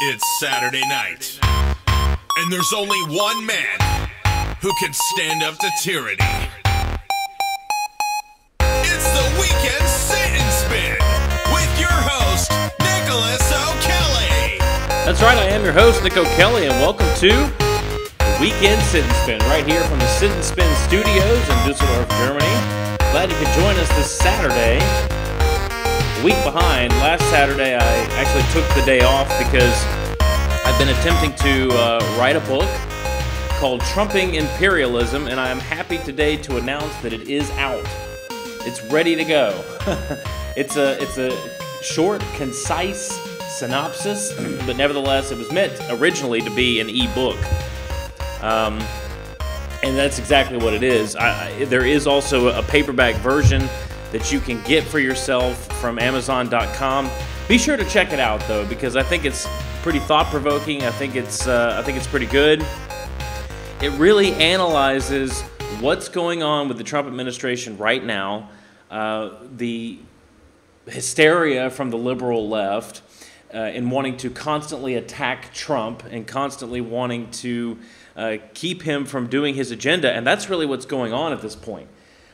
It's Saturday night, and there's only one man who can stand up to tyranny. It's the Weekend Sit and Spin with your host, Nicholas O'Kelly. That's right, I am your host, Nick O'Kelly, and welcome to the Weekend Sit and Spin, right here from the Sit and Spin studios in Düsseldorf, Germany. Glad you could join us this Saturday. A week behind. Last Saturday, I actually took the day off because I've been attempting to write a book called Trumping Imperialism, and I am happy today to announce that it is out. It's ready to go. It's a short, concise synopsis, but nevertheless, it was meant originally to be an e-book. And that's exactly what it is. There is also a paperback version that you can get for yourself from Amazon.com. Be sure to check it out, though, because I think it's pretty thought-provoking. I think it's pretty good. It really analyzes what's going on with the Trump administration right now, the hysteria from the liberal left in wanting to constantly attack Trump and constantly wanting to keep him from doing his agenda, and that's really what's going on at this point.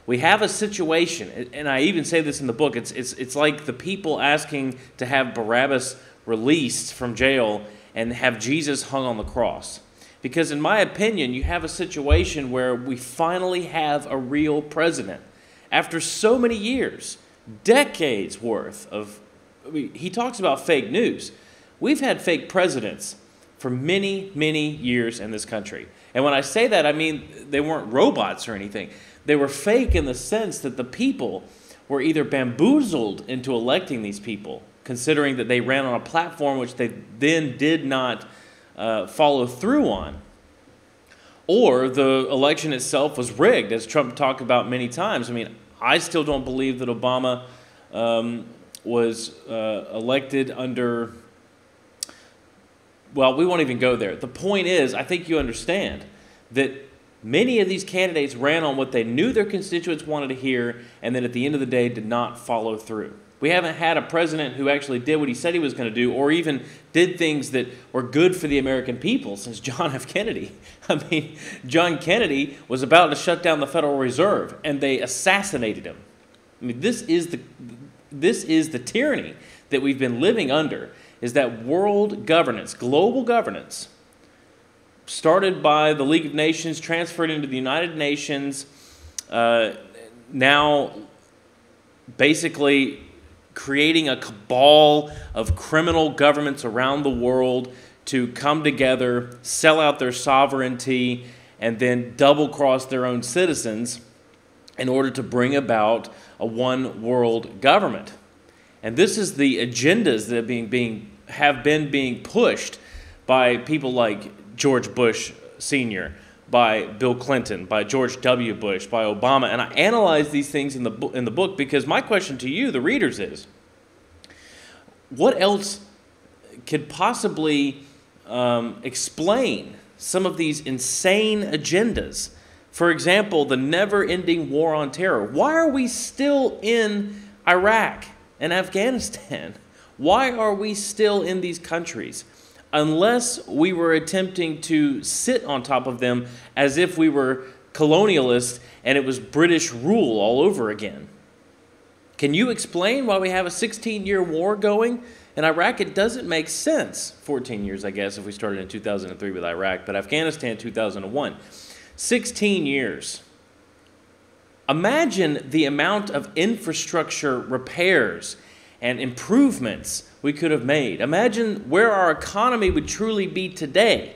We have a situation, and I even say this in the book, it's like the people asking to have Barabbas released from jail and have Jesus hung on the cross. Because in my opinion, you have a situation where we finally have a real president. After so many years, decades worth of, he talks about fake news. We've had fake presidents for many, many years in this country. And when I say that, I mean they weren't robots or anything. They were fake in the sense that the people were either bamboozled into electing these people, considering that they ran on a platform which they then did not follow through on, or the election itself was rigged, as Trump talked about many times. I mean, I still don't believe that Obama was elected under... Well, we won't even go there. The point is, I think you understand that many of these candidates ran on what they knew their constituents wanted to hear, and then at the end of the day did not follow through. We haven't had a president who actually did what he said he was going to do, or even did things that were good for the American people since John F. Kennedy. I mean, John Kennedy was about to shut down the Federal Reserve, and they assassinated him. I mean, this is the tyranny that we've been living under, is that world governance, global governance, started by the League of Nations, transferred into the United Nations, now basically creating a cabal of criminal governments around the world to come together, sell out their sovereignty, and then double-cross their own citizens in order to bring about a one-world government. And this is the agendas that have been being pushed by people like George Bush Sr., by Bill Clinton, by George W. Bush, by Obama. And I analyze these things in the book because my question to you, the readers, is what else could possibly explain some of these insane agendas? For example, the never-ending war on terror. Why are we still in Iraq and Afghanistan? Why are we still in these countries? Unless we were attempting to sit on top of them as if we were colonialists and it was British rule all over again. Can you explain why we have a 16-year war going in Iraq? It doesn't make sense. 14 years, I guess, if we started in 2003 with Iraq, but Afghanistan, 2001. 16 years. Imagine the amount of infrastructure repairs and improvements we could have made. Imagine where our economy would truly be today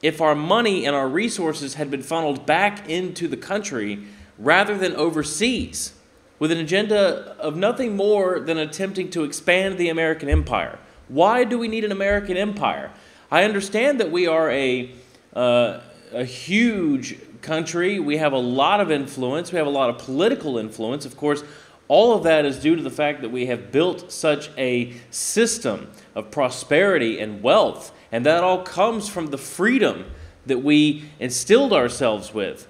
if our money and our resources had been funneled back into the country rather than overseas, with an agenda of nothing more than attempting to expand the American empire. Why do we need an American empire? I understand that we are a huge country. We have a lot of influence. We have a lot of political influence. Of course, all of that is due to the fact that we have built such a system of prosperity and wealth, and that all comes from the freedom that we instilled ourselves with.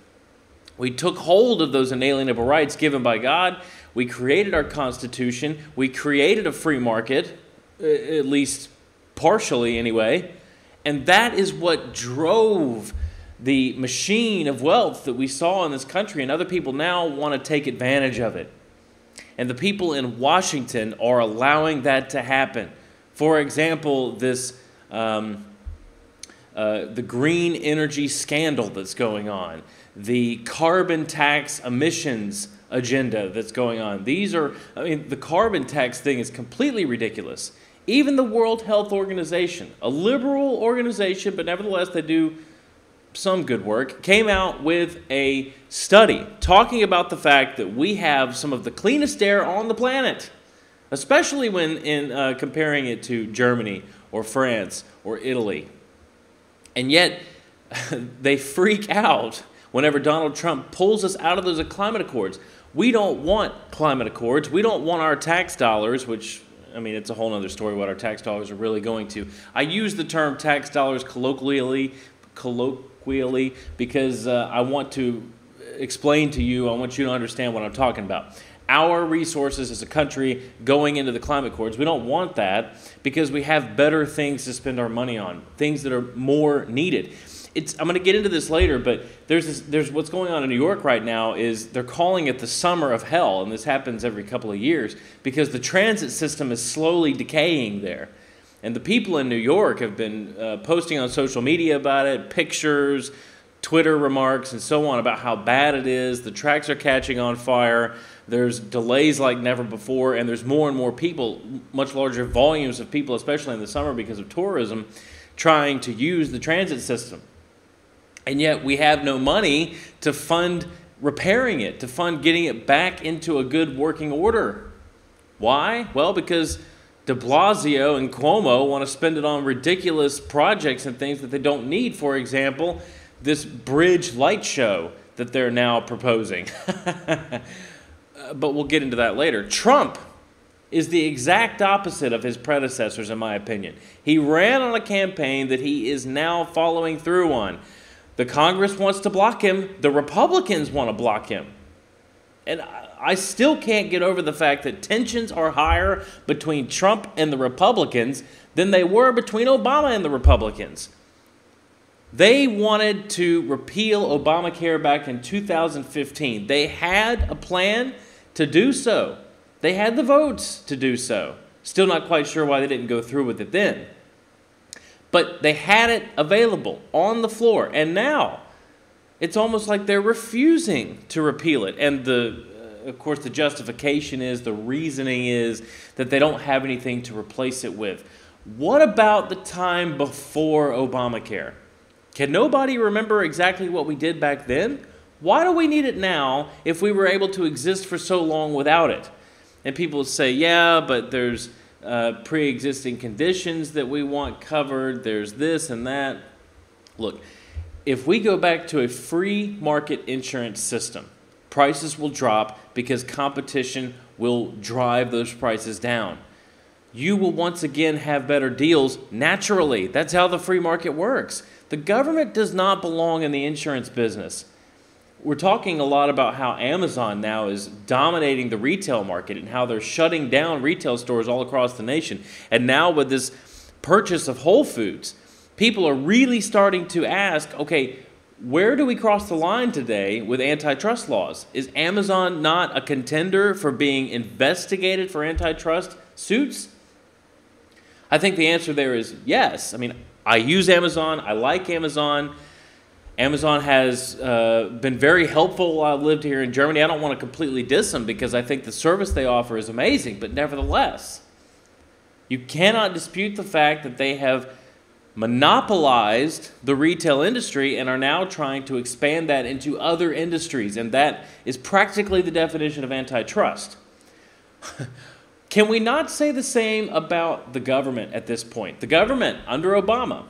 We took hold of those inalienable rights given by God. We created our Constitution. We created a free market, at least partially anyway. And that is what drove the machine of wealth that we saw in this country, and other people now want to take advantage of it. And the people in Washington are allowing that to happen. For example, this the green energy scandal that's going on, the carbon tax emissions agenda that's going on. These are, I mean, the carbon tax thing is completely ridiculous. Even the World Health Organization, a liberal organization, but nevertheless they do some good work, came out with a study talking about the fact that we have some of the cleanest air on the planet, especially when comparing it to Germany or France or Italy. And yet they freak out whenever Donald Trump pulls us out of those climate accords. We don't want climate accords. We don't want our tax dollars, which, I mean, it's a whole other story what our tax dollars are really going to. I use the term tax dollars colloquially because I want to explain to you, I want you to understand what I'm talking about. Our resources as a country going into the climate accords, we don't want that because we have better things to spend our money on, things that are more needed. I'm going to get into this later, but there's what's going on in New York right now is they're calling it the summer of hell, and this happens every couple of years because the transit system is slowly decaying there. And the people in New York have been posting on social media about it, pictures, Twitter remarks, and so on about how bad it is. The tracks are catching on fire. There's delays like never before, and there's more and more people, much larger volumes of people, especially in the summer because of tourism, trying to use the transit system. And yet we have no money to fund repairing it, to fund getting it back into a good working order. Why? Well, because de Blasio and Cuomo want to spend it on ridiculous projects and things that they don't need. For example, this bridge light show that they're now proposing. But we'll get into that later. Trump is the exact opposite of his predecessors, in my opinion. He ran on a campaign that he is now following through on. The Congress wants to block him. The Republicans want to block him. And I still can't get over the fact that tensions are higher between Trump and the Republicans than they were between Obama and the Republicans. They wanted to repeal Obamacare back in 2015. They had a plan to do so. They had the votes to do so. Still not quite sure why they didn't go through with it then. But they had it available on the floor. And now it's almost like they're refusing to repeal it. And of course, the justification is, the reasoning is that they don't have anything to replace it with. What about the time before Obamacare? Can nobody remember exactly what we did back then? Why do we need it now if we were able to exist for so long without it? And people say, yeah, but there's pre-existing conditions that we want covered. There's this and that. Look, if we go back to a free market insurance system, prices will drop because competition will drive those prices down. You will once again have better deals naturally. That's how the free market works. The government does not belong in the insurance business. We're talking a lot about how Amazon now is dominating the retail market and how they're shutting down retail stores all across the nation. And now with this purchase of Whole Foods, people are really starting to ask, okay, where do we cross the line today with antitrust laws? Is Amazon not a contender for being investigated for antitrust suits? I think the answer there is yes. I mean, I use Amazon. I like Amazon. Amazon has been very helpful while I've lived here in Germany. I don't want to completely diss them because I think the service they offer is amazing, but nevertheless, you cannot dispute the fact that they have monopolized the retail industry and are now trying to expand that into other industries, and that is practically the definition of antitrust. Can we not say the same about the government at this point? The government, under Obama,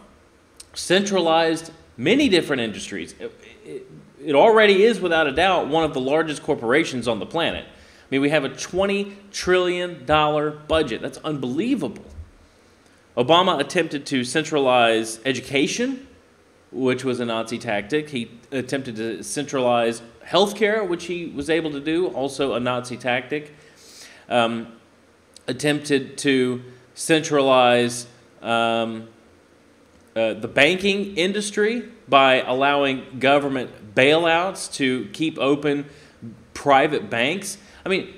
centralized many different industries. It already is, without a doubt, one of the largest corporations on the planet. I mean, we have a $20 trillion budget. That's unbelievable. Obama attempted to centralize education, which was a Nazi tactic. He attempted to centralize healthcare, which he was able to do, also a Nazi tactic. Attempted to centralize the banking industry by allowing government bailouts to keep open private banks. I mean,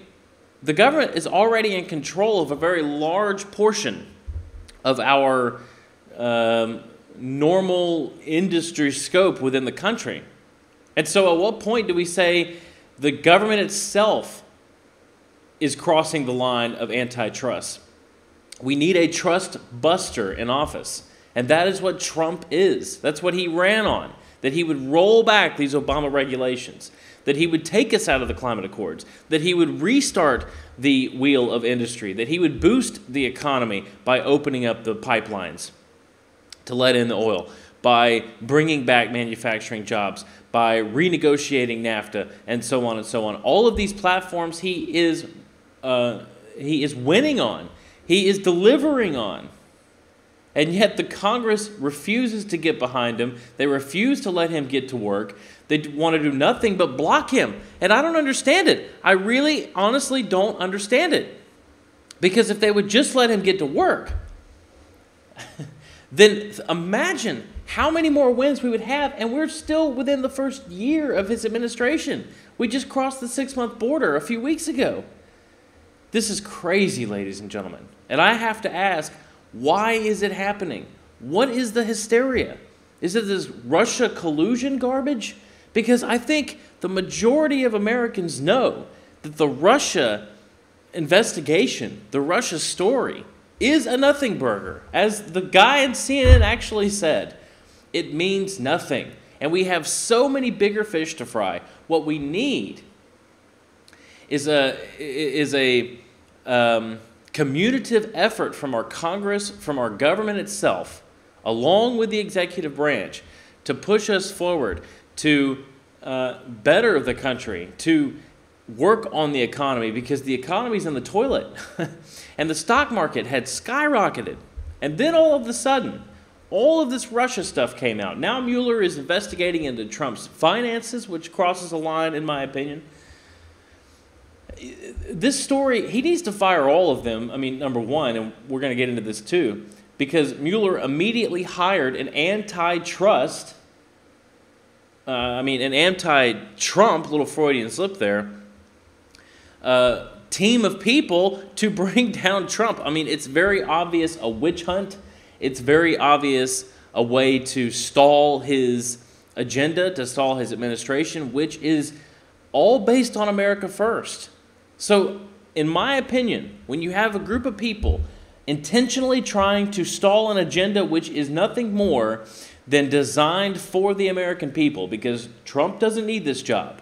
the government is already in control of a very large portion of our normal industry scope within the country. And so at what point do we say the government itself is crossing the line of antitrust? We need a trust buster in office. And that is what Trump is. That's what he ran on, that he would roll back these Obama regulations, that he would take us out of the climate accords, that he would restart the wheel of industry, that he would boost the economy by opening up the pipelines to let in the oil, by bringing back manufacturing jobs, by renegotiating NAFTA, and so on and so on. All of these platforms he is winning on. He is delivering on. And yet the Congress refuses to get behind him. They refuse to let him get to work. They want to do nothing but block him. And I don't understand it. I really, honestly don't understand it. Because if they would just let him get to work, then imagine how many more wins we would have. And we're still within the first year of his administration. We just crossed the 6-month border a few weeks ago. This is crazy, ladies and gentlemen. And I have to ask, why is it happening? What is the hysteria? Is it this Russia collusion garbage? Because I think the majority of Americans know that the Russia investigation, the Russia story, is a nothing burger. As the guy in CNN actually said, it means nothing. And we have so many bigger fish to fry. What we need is a commutative effort from our Congress, from our government itself, along with the executive branch, to push us forward, to better the country, to work on the economy, because the economy's in the toilet. And the stock market had skyrocketed. And then all of a sudden, all of this Russia stuff came out. Now Mueller is investigating into Trump's finances, which crosses a line, in my opinion. This story, he needs to fire all of them. I mean, number one, and we're going to get into this too, because Mueller immediately hired an anti-Trump, little Freudian slip there, team of people to bring down Trump. I mean, it's very obvious a witch hunt. It's very obvious a way to stall his agenda, to stall his administration, which is all based on America first. So, in my opinion, when you have a group of people intentionally trying to stall an agenda which is nothing more than designed for the American people, because Trump doesn't need this job.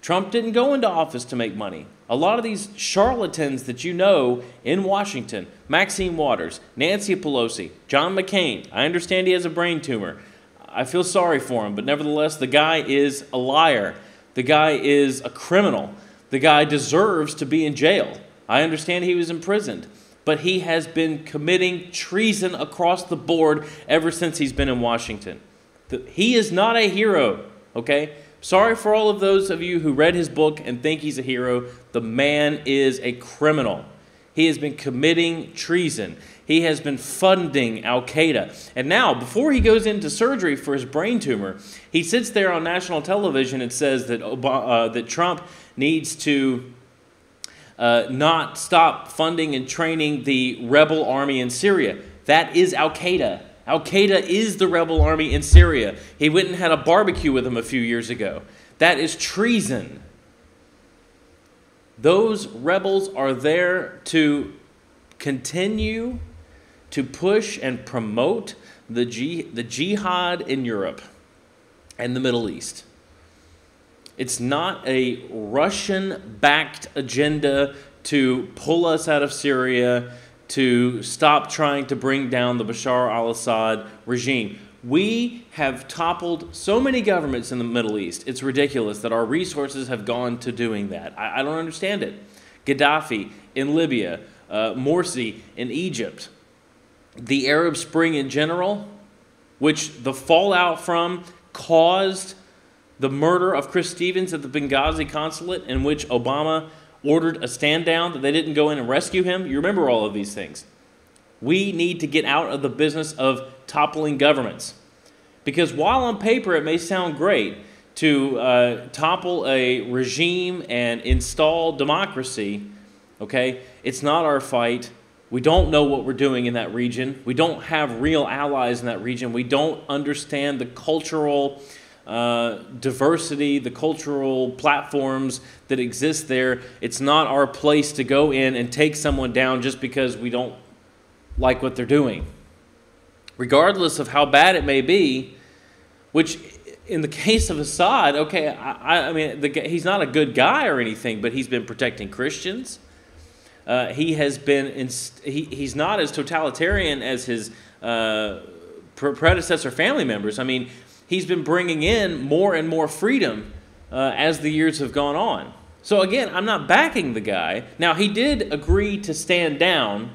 Trump didn't go into office to make money. A lot of these charlatans that you know in Washington, Maxine Waters, Nancy Pelosi, John McCain, I understand he has a brain tumor. I feel sorry for him, but nevertheless, the guy is a liar. The guy is a criminal. The guy deserves to be in jail. I understand he was imprisoned, but he has been committing treason across the board ever since he's been in Washington. He is not a hero, okay? Sorry for all of those of you who read his book and think he's a hero. The man is a criminal. He has been committing treason. He has been funding Al-Qaeda. And now, before he goes into surgery for his brain tumor, he sits there on national television and says that that Trump needs to not stop funding and training the rebel army in Syria. That is Al-Qaeda. Al-Qaeda is the rebel army in Syria. He went and had a barbecue with them a few years ago. That is treason. Those rebels are there to continue to push and promote the jihad in Europe and the Middle East. It's not a Russian-backed agenda to pull us out of Syria, to stop trying to bring down the Bashar al-Assad regime. We have toppled so many governments in the Middle East. It's ridiculous that our resources have gone to doing that. I don't understand it. Gaddafi in Libya, Morsi in Egypt, the Arab Spring in general, which the fallout from caused the murder of Chris Stevens at the Benghazi consulate, in which Obama ordered a stand down, that they didn't go in and rescue him. You remember all of these things. We need to get out of the business of toppling governments. Because while on paper it may sound great to topple a regime and install democracy, okay, it's not our fight. We don't know what we're doing in that region. We don't have real allies in that region. We don't understand the cultural diversity, the cultural platforms that exist there. It's not our place to go in and take someone down just because we don't like what they're doing. Regardless of how bad it may be, which in the case of Assad, okay, I mean, he's not a good guy or anything, but he's been protecting Christians. He has been, he's not as totalitarian as his predecessor family members. I mean, he's been bringing in more and more freedom as the years have gone on. So again, I'm not backing the guy. Now, he did agree to stand down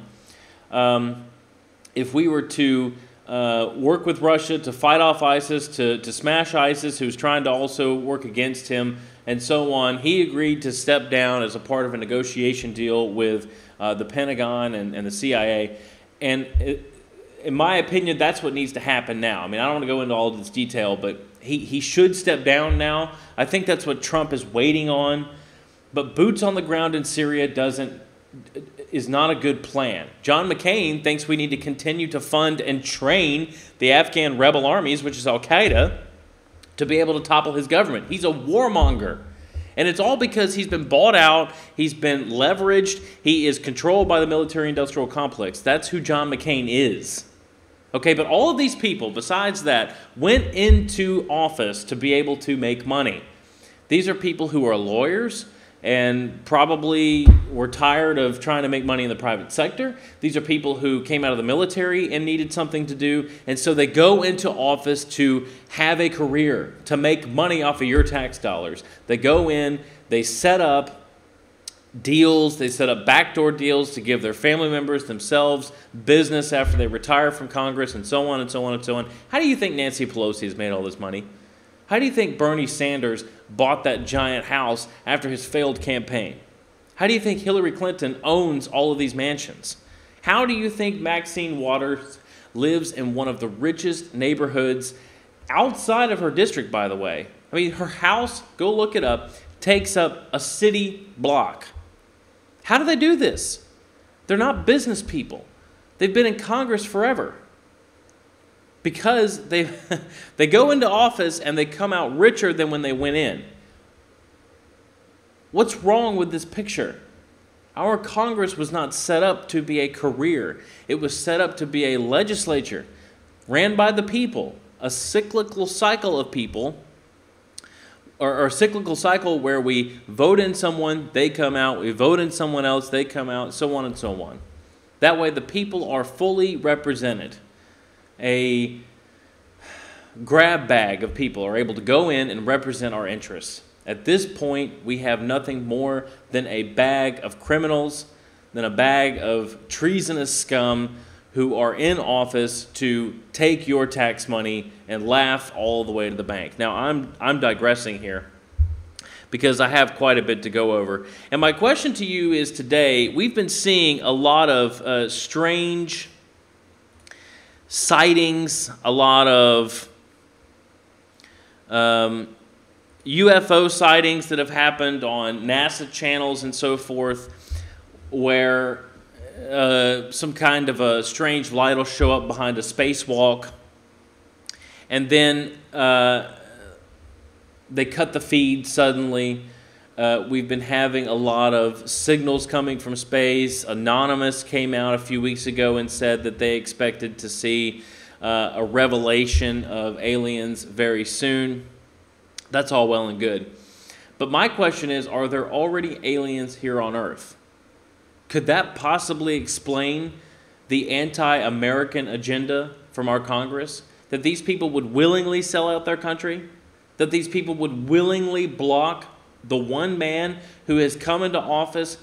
if we were to work with Russia to fight off ISIS, to smash ISIS, who's trying to also work against him, and so on. He agreed to step down as a part of a negotiation deal with the Pentagon and the CIA. And in my opinion, that's what needs to happen now. I mean, I don't want to go into all of this detail, but he should step down now. I think that's what Trump is waiting on. But boots on the ground in Syria is not a good plan. John McCain thinks we need to continue to fund and train the Afghan rebel armies, which is Al-Qaeda, to be able to topple his government. He's a warmonger. And it's all because he's been bought out, he's been leveraged, he is controlled by the military-industrial complex. That's who John McCain is. Okay, but all of these people, besides that, went into office to be able to make money. These are people who are lawyers and probably were tired of trying to make money in the private sector. These are people who came out of the military and needed something to do, and so they go into office to have a career, to make money off of your tax dollars. They go in, they set up deals, they set up backdoor deals to give their family members, themselves, business after they retire from Congress, and so on and so on and so on. How do you think Nancy Pelosi has made all this money? How do you think Bernie Sanders bought that giant house after his failed campaign? How do you think Hillary Clinton owns all of these mansions? How do you think Maxine Waters lives in one of the richest neighborhoods outside of her district, by the way? I mean, her house, go look it up, takes up a city block. How do they do this? They're not business people. They've been in Congress forever. Because they go into office and they come out richer than when they went in. What's wrong with this picture? Our Congress was not set up to be a career. It was set up to be a legislature ran by the people, a cyclical cycle of people, or a cyclical cycle where we vote in someone, they come out, we vote in someone else, they come out, so on and so on. That way the people are fully represented. A grab bag of people are able to go in and represent our interests. At this point, we have nothing more than a bag of criminals, than a bag of treasonous scum who are in office to take your tax money and laugh all the way to the bank. Now, I'm digressing here because I have quite a bit to go over. And my question to you is today, we've been seeing a lot of strange sightings, a lot of UFO sightings that have happened on NASA channels and so forth, where some kind of a strange light will show up behind a spacewalk, and then they cut the feed suddenly. We've been having a lot of signals coming from space. Anonymous came out a few weeks ago and said that they expected to see a revelation of aliens very soon. That's all well and good. But my question is, are there already aliens here on Earth? Could that possibly explain the anti-American agenda from our Congress? That these people would willingly sell out their country? That these people would willingly block the one man who has come into office,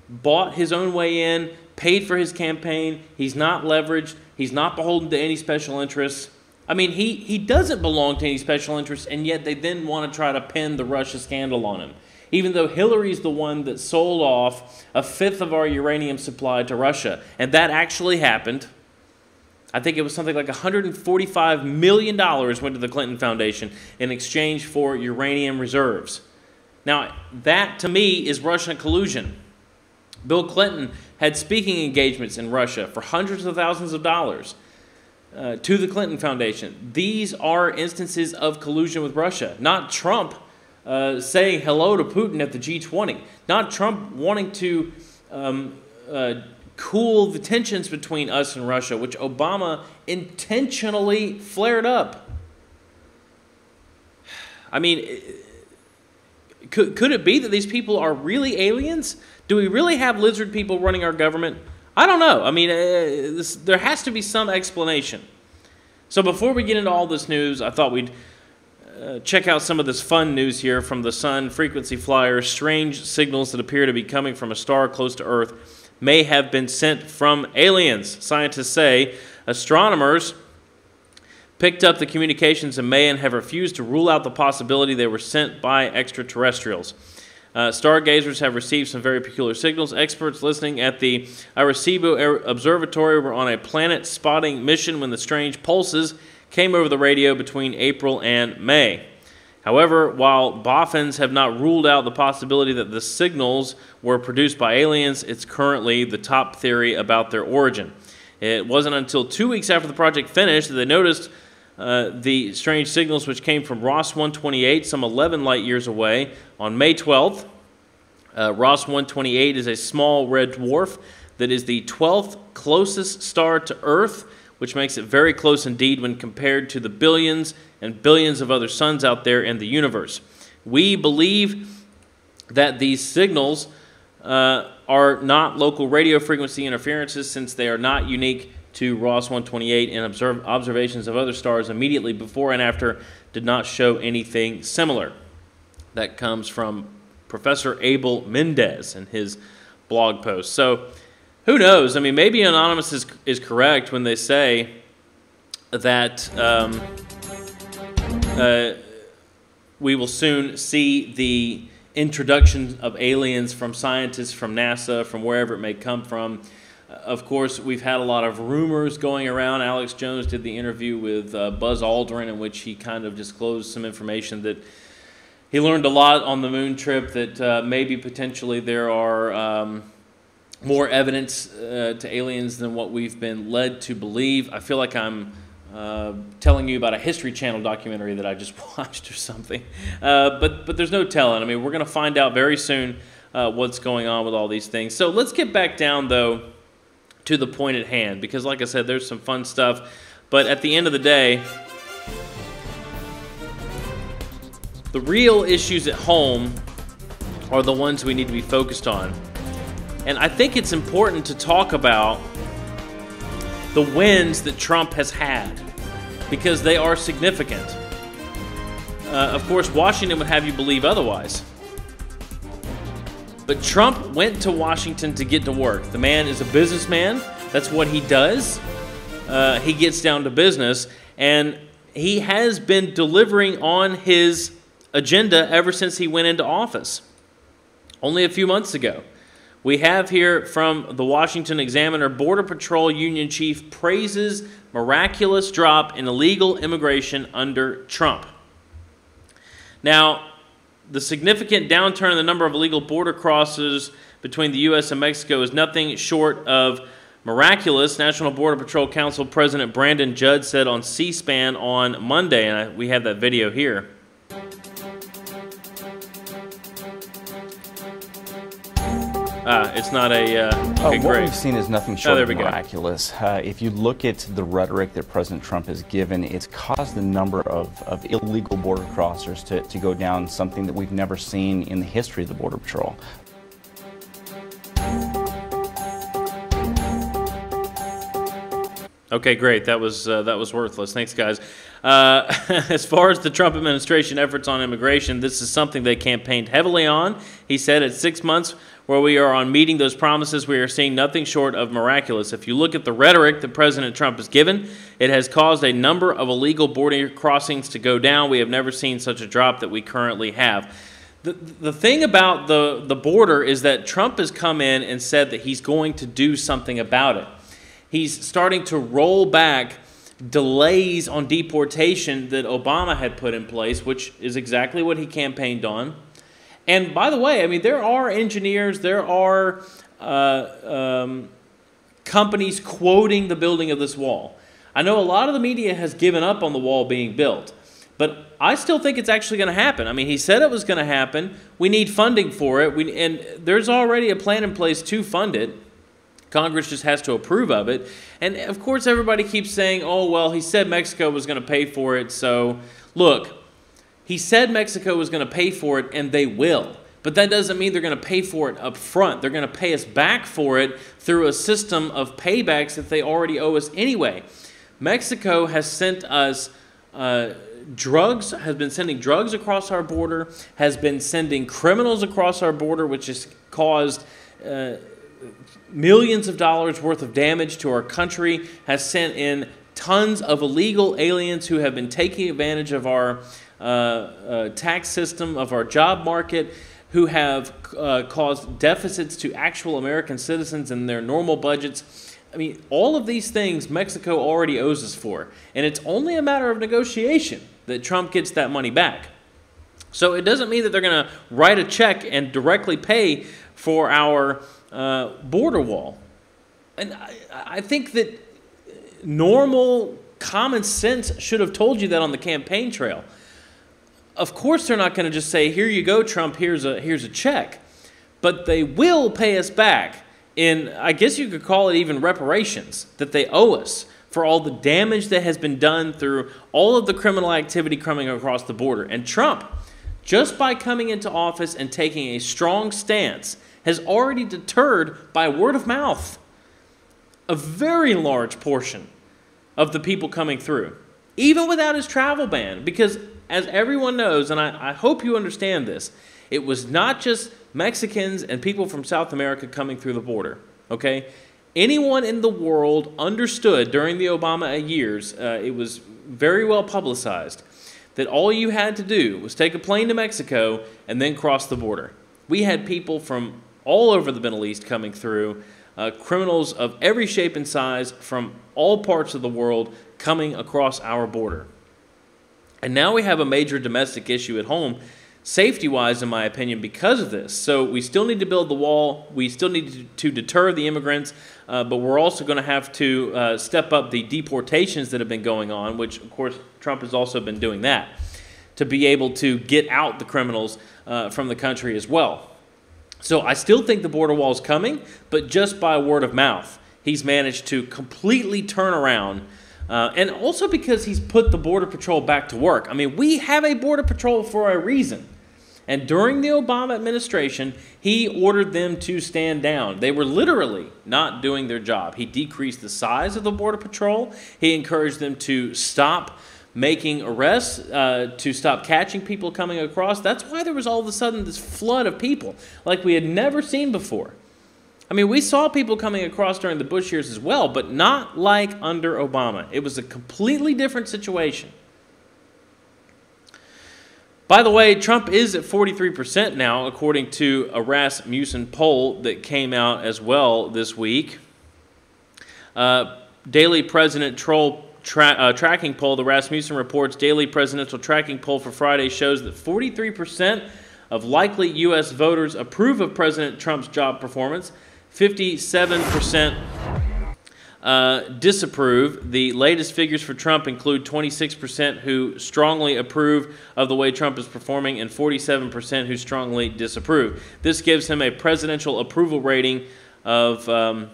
bought his own way in, paid for his campaign, he's not leveraged, he's not beholden to any special interests. I mean, he doesn't belong to any special interests, and yet they then want to try to pin the Russia scandal on him. even though Hillary's the one that sold off a fifth of our uranium supply to Russia. And that actually happened. I think it was something like $145 million went to the Clinton Foundation in exchange for uranium reserves. Now, that to me is Russian collusion. Bill Clinton had speaking engagements in Russia for hundreds of thousands of dollars to the Clinton Foundation. These are instances of collusion with Russia, not Trump saying hello to Putin at the G20, not Trump wanting to cool the tensions between us and Russia, which Obama intentionally flared up. I mean, could it be that these people are really aliens? Do we really have lizard people running our government? I don't know. I mean, there has to be some explanation. So before we get into all this news, I thought we'd check out some of this fun news here from the Sun. Frequency flyers, strange signals that appear to be coming from a star close to Earth may have been sent from aliens. Scientists say astronomers picked up the communications in May and have refused to rule out the possibility they were sent by extraterrestrials. Stargazers have received some very peculiar signals. Experts listening at the Arecibo Observatory were on a planet spotting mission when the strange pulses came over the radio between April and May. However, while boffins have not ruled out the possibility that the signals were produced by aliens, it's currently the top theory about their origin. It wasn't until 2 weeks after the project finished that they noticed the strange signals, which came from Ross 128, some 11 light years away, on May 12th. Ross 128 is a small red dwarf that is the 12th closest star to Earth, which makes it very close indeed when compared to the billions and billions of other suns out there in the universe. We believe that these signals are not local radio frequency interferences, since they are not unique to Ross 128, and observations of other stars immediately before and after did not show anything similar. That comes from Professor Abel Mendez in his blog post. So who knows? I mean, maybe Anonymous is correct when they say that we will soon see the introduction of aliens from scientists from NASA, from wherever it may come from. Of course, we've had a lot of rumors going around. Alex Jones did the interview with Buzz Aldrin, in which he kind of disclosed some information that he learned a lot on the moon trip, that maybe potentially there are more evidence to aliens than what we've been led to believe. I feel like I'm telling you about a History Channel documentary that I just watched or something. But there's no telling. I mean, we're going to find out very soon what's going on with all these things. So let's get back down, though, to the point at hand, because like I said, there's some fun stuff. But at the end of the day, the real issues at home are the ones we need to be focused on. And I think it's important to talk about the wins that Trump has had, because they are significant. Of course, Washington would have you believe otherwise. But Trump went to Washington to get to work. The man is a businessman. That's what he does. He gets down to business, and he has been delivering on his agenda ever since he went into office, only a few months ago. We have here from the Washington Examiner, Border Patrol Union Chief praises miraculous drop in illegal immigration under Trump. Now, the significant downturn in the number of illegal border crossers between the U.S. and Mexico is nothing short of miraculous, National Border Patrol Council President Brandon Judd said on C-SPAN on Monday, and we have that video here. It's not a... okay, what great. we've seen is nothing short of we go. miraculous. If you look at the rhetoric that President Trump has given, it's caused the number of illegal border crossers to go down, something that we've never seen in the history of the Border Patrol. Okay, great. That was worthless. Thanks, guys. As far as the Trump administration efforts on immigration, this is something they campaigned heavily on. He said at 6 months where we are on meeting those promises, we are seeing nothing short of miraculous. If you look at the rhetoric that President Trump has given, it has caused a number of illegal border crossings to go down. We have never seen such a drop that we currently have. The thing about the border is that Trump has come in and said that he's going to do something about it. He's starting to roll back delays on deportation that Obama had put in place, which is exactly what he campaigned on. And by the way, I mean, there are engineers, there are companies quoting the building of this wall. I know a lot of the media has given up on the wall being built, but I still think it's actually going to happen. I mean, he said it was going to happen. We need funding for it, and there's already a plan in place to fund it. Congress just has to approve of it. And, of course, everybody keeps saying, oh, well, he said Mexico was going to pay for it. So, look, he said Mexico was going to pay for it, and they will. But that doesn't mean they're going to pay for it up front. They're going to pay us back for it through a system of paybacks that they already owe us anyway. Mexico has sent us drugs, has been sending drugs across our border, has been sending criminals across our border, which has caused millions of dollars worth of damage to our country, has sent in tons of illegal aliens who have been taking advantage of our tax system, of our job market, who have caused deficits to actual American citizens and their normal budgets. I mean, all of these things Mexico already owes us for, and it's only a matter of negotiation that Trump gets that money back. So it doesn't mean that they're going to write a check and directly pay for our border wall. And I think that normal common sense should have told you that on the campaign trail. Of course they're not going to just say, here you go, Trump, here's a check. But they will pay us back in, I guess you could call it even reparations, that they owe us for all the damage that has been done through all of the criminal activity coming across the border. And Trump, just by coming into office and taking a strong stance, has already deterred, by word of mouth, a very large portion of the people coming through, even without his travel ban. Because as everyone knows, and I hope you understand this, it was not just Mexicans and people from South America coming through the border, okay? Anyone in the world understood during the Obama years, it was very well publicized, that all you had to do was take a plane to Mexico and then cross the border. We had people from all over the Middle East coming through, criminals of every shape and size from all parts of the world coming across our border. And now we have a major domestic issue at home, safety-wise, in my opinion, because of this. So we still need to build the wall. We still need to deter the immigrants, but we're also going to have to step up the deportations that have been going on, which, of course, Trump has also been doing that, to be able to get out the criminals from the country as well. So I still think the border wall is coming, but just by word of mouth, he's managed to completely turn around. And also because he's put the Border Patrol back to work. I mean, we have a Border Patrol for a reason. And during the Obama administration, he ordered them to stand down. They were literally not doing their job. He decreased the size of the Border Patrol. He encouraged them to stop making arrests, to stop catching people coming across. That's why there was all of a sudden this flood of people like we had never seen before. I mean, we saw people coming across during the Bush years as well, but not like under Obama. It was a completely different situation. By the way, Trump is at 43% now, according to a Rasmussen poll that came out as well this week. Daily President Tracking Poll, the Rasmussen Report's daily presidential tracking poll for Friday shows that 43% of likely U.S. voters approve of President Trump's job performance. 57% disapprove. The latest figures for Trump include 26% who strongly approve of the way Trump is performing and 47% who strongly disapprove. This gives him a presidential approval rating of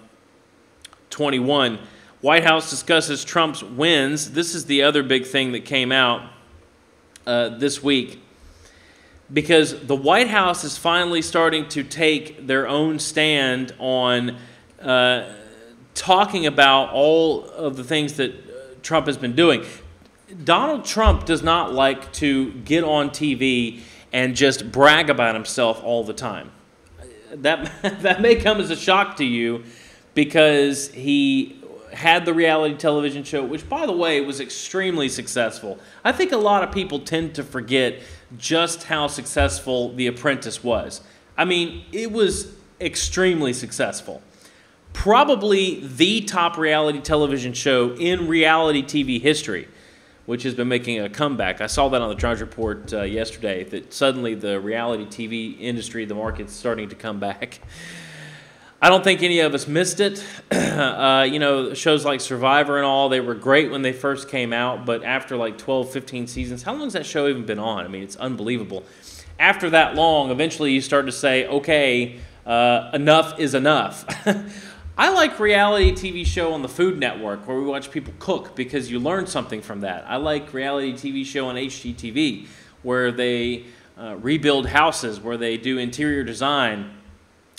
21. White House discusses Trump's wins. This is the other big thing that came out this week, because the White House is finally starting to take their own stand on talking about all of the things that Trump has been doing. Donald Trump does not like to get on TV and just brag about himself all the time. That may come as a shock to you, because he had the reality television show, which, by the way, was extremely successful. I think a lot of people tend to forget just how successful The Apprentice was. I mean, it was extremely successful. Probably the top reality television show in reality TV history, which has been making a comeback. I saw that on the Drudge Report yesterday, that suddenly the reality TV industry, the market's starting to come back. I don't think any of us missed it. You know, shows like Survivor and all, they were great when they first came out, but after like 12, 15 seasons, how long has that show even been on? I mean, it's unbelievable. After that long, eventually you start to say, okay, enough is enough. I like reality TV show on the Food Network where we watch people cook because you learn something from that. I like reality TV show on HGTV where they rebuild houses, where they do interior design.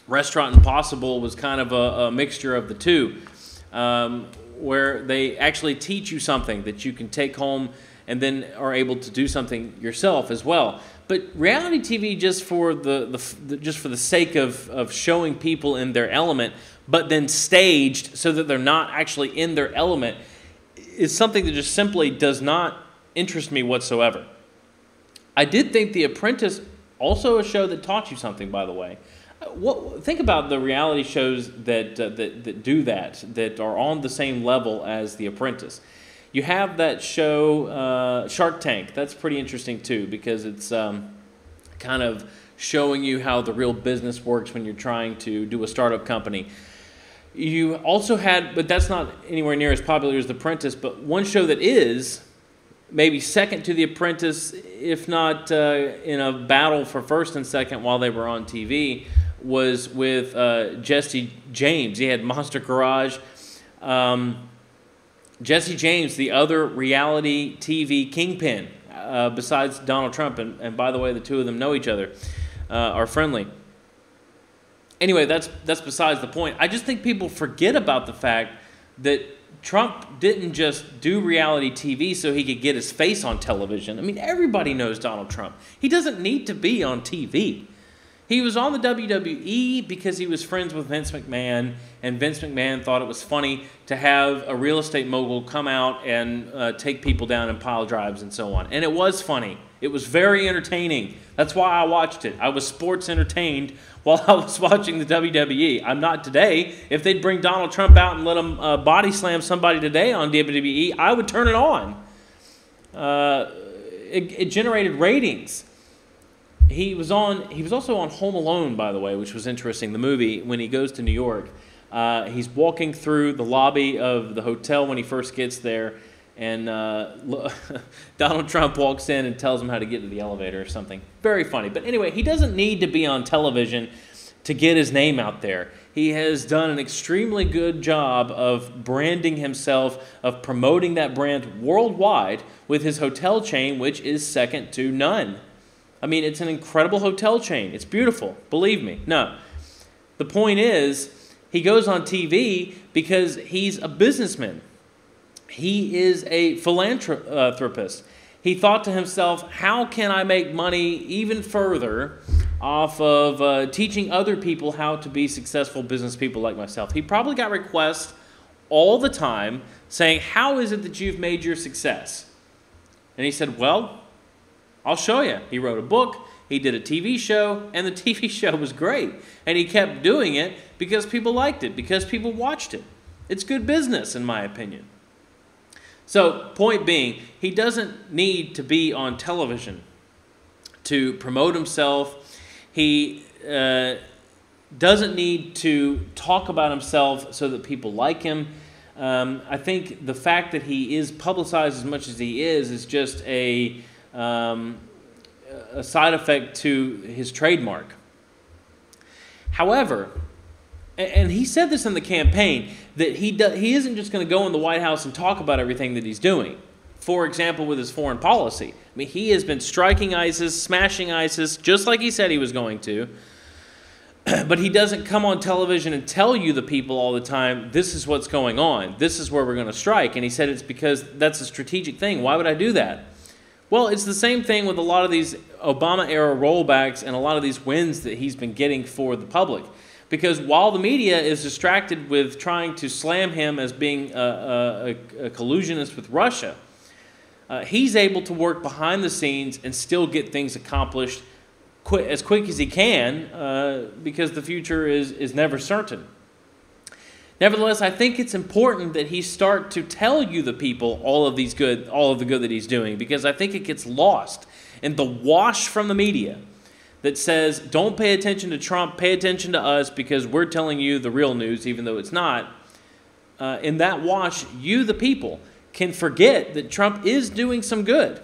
Restaurant Impossible was kind of a mixture of the two, where they actually teach you something that you can take home and then are able to do something yourself as well. But reality TV, just for the sake of showing people in their element, but then staged so that they're not actually in their element, is something that just simply does not interest me whatsoever. I did think The Apprentice, also a show that taught you something, by the way. Think about the reality shows that do that are on the same level as The Apprentice. You have that show Shark Tank. That's pretty interesting too, because it's kind of showing you how the real business works when you're trying to do a startup company. You also had, but that's not anywhere near as popular as The Apprentice, but one show that is maybe second to The Apprentice, if not in a battle for first and second while they were on TV, was with Jesse James. He had Monster Garage. Jesse James, the other reality TV kingpin, besides Donald Trump, and by the way, the two of them know each other, are friendly. Anyway, that's besides the point. I just think people forget about the fact that Trump didn't just do reality TV so he could get his face on television. I mean, everybody knows Donald Trump. He doesn't need to be on TV. He was on the WWE because he was friends with Vince McMahon, and Vince McMahon thought it was funny to have a real estate mogul come out and take people down in pile drives and so on. And it was funny. It was very entertaining. That's why I watched it. I was sports entertained while I was watching the WWE. I'm not today. If they'd bring Donald Trump out and let him body slam somebody today on WWE, I would turn it on. It generated ratings. He was also on Home Alone, by the way, which was interesting. The movie, when he goes to New York, he's walking through the lobby of the hotel when he first gets there, and Donald Trump walks in and tells him how to get to the elevator or something. Very funny. But anyway, he doesn't need to be on television to get his name out there. He has done an extremely good job of branding himself, of promoting that brand worldwide with his hotel chain, which is second to none. I mean, it's an incredible hotel chain. It's beautiful. Believe me. No. The point is, he goes on TV because he's a businessman. He is a philanthropist. He thought to himself, how can I make money even further off of teaching other people how to be successful business people like myself? He probably got requests all the time saying, how is it that you've made your success? And he said, well, I'll show you. He wrote a book, he did a TV show, and the TV show was great. And he kept doing it because people liked it, because people watched it. It's good business, in my opinion. So, point being, he doesn't need to be on television to promote himself. He doesn't need to talk about himself so that people like him. I think the fact that he is publicized as much as he is just a side effect to his trademark. However, and he said this in the campaign, that he isn't just going to go in the White House and talk about everything that he's doing. For example, with his foreign policy. I mean, he has been striking ISIS, smashing ISIS, just like he said he was going to. But he doesn't come on television and tell you, the people, all the time, this is what's going on. This is where we're going to strike. And he said it's because that's a strategic thing. Why would I do that? Well, it's the same thing with a lot of these Obama-era rollbacks and a lot of these wins that he's been getting for the public. Because while the media is distracted with trying to slam him as being a collusionist with Russia, he's able to work behind the scenes and still get things accomplished as quick as he can, because the future is never certain. Nevertheless, I think it's important that he start to tell you, the people, all of the good that he's doing, because I think it gets lost in the wash from the media that says, don't pay attention to Trump, pay attention to us because we're telling you the real news, even though it's not. In that wash, you, the people, can forget that Trump is doing some good.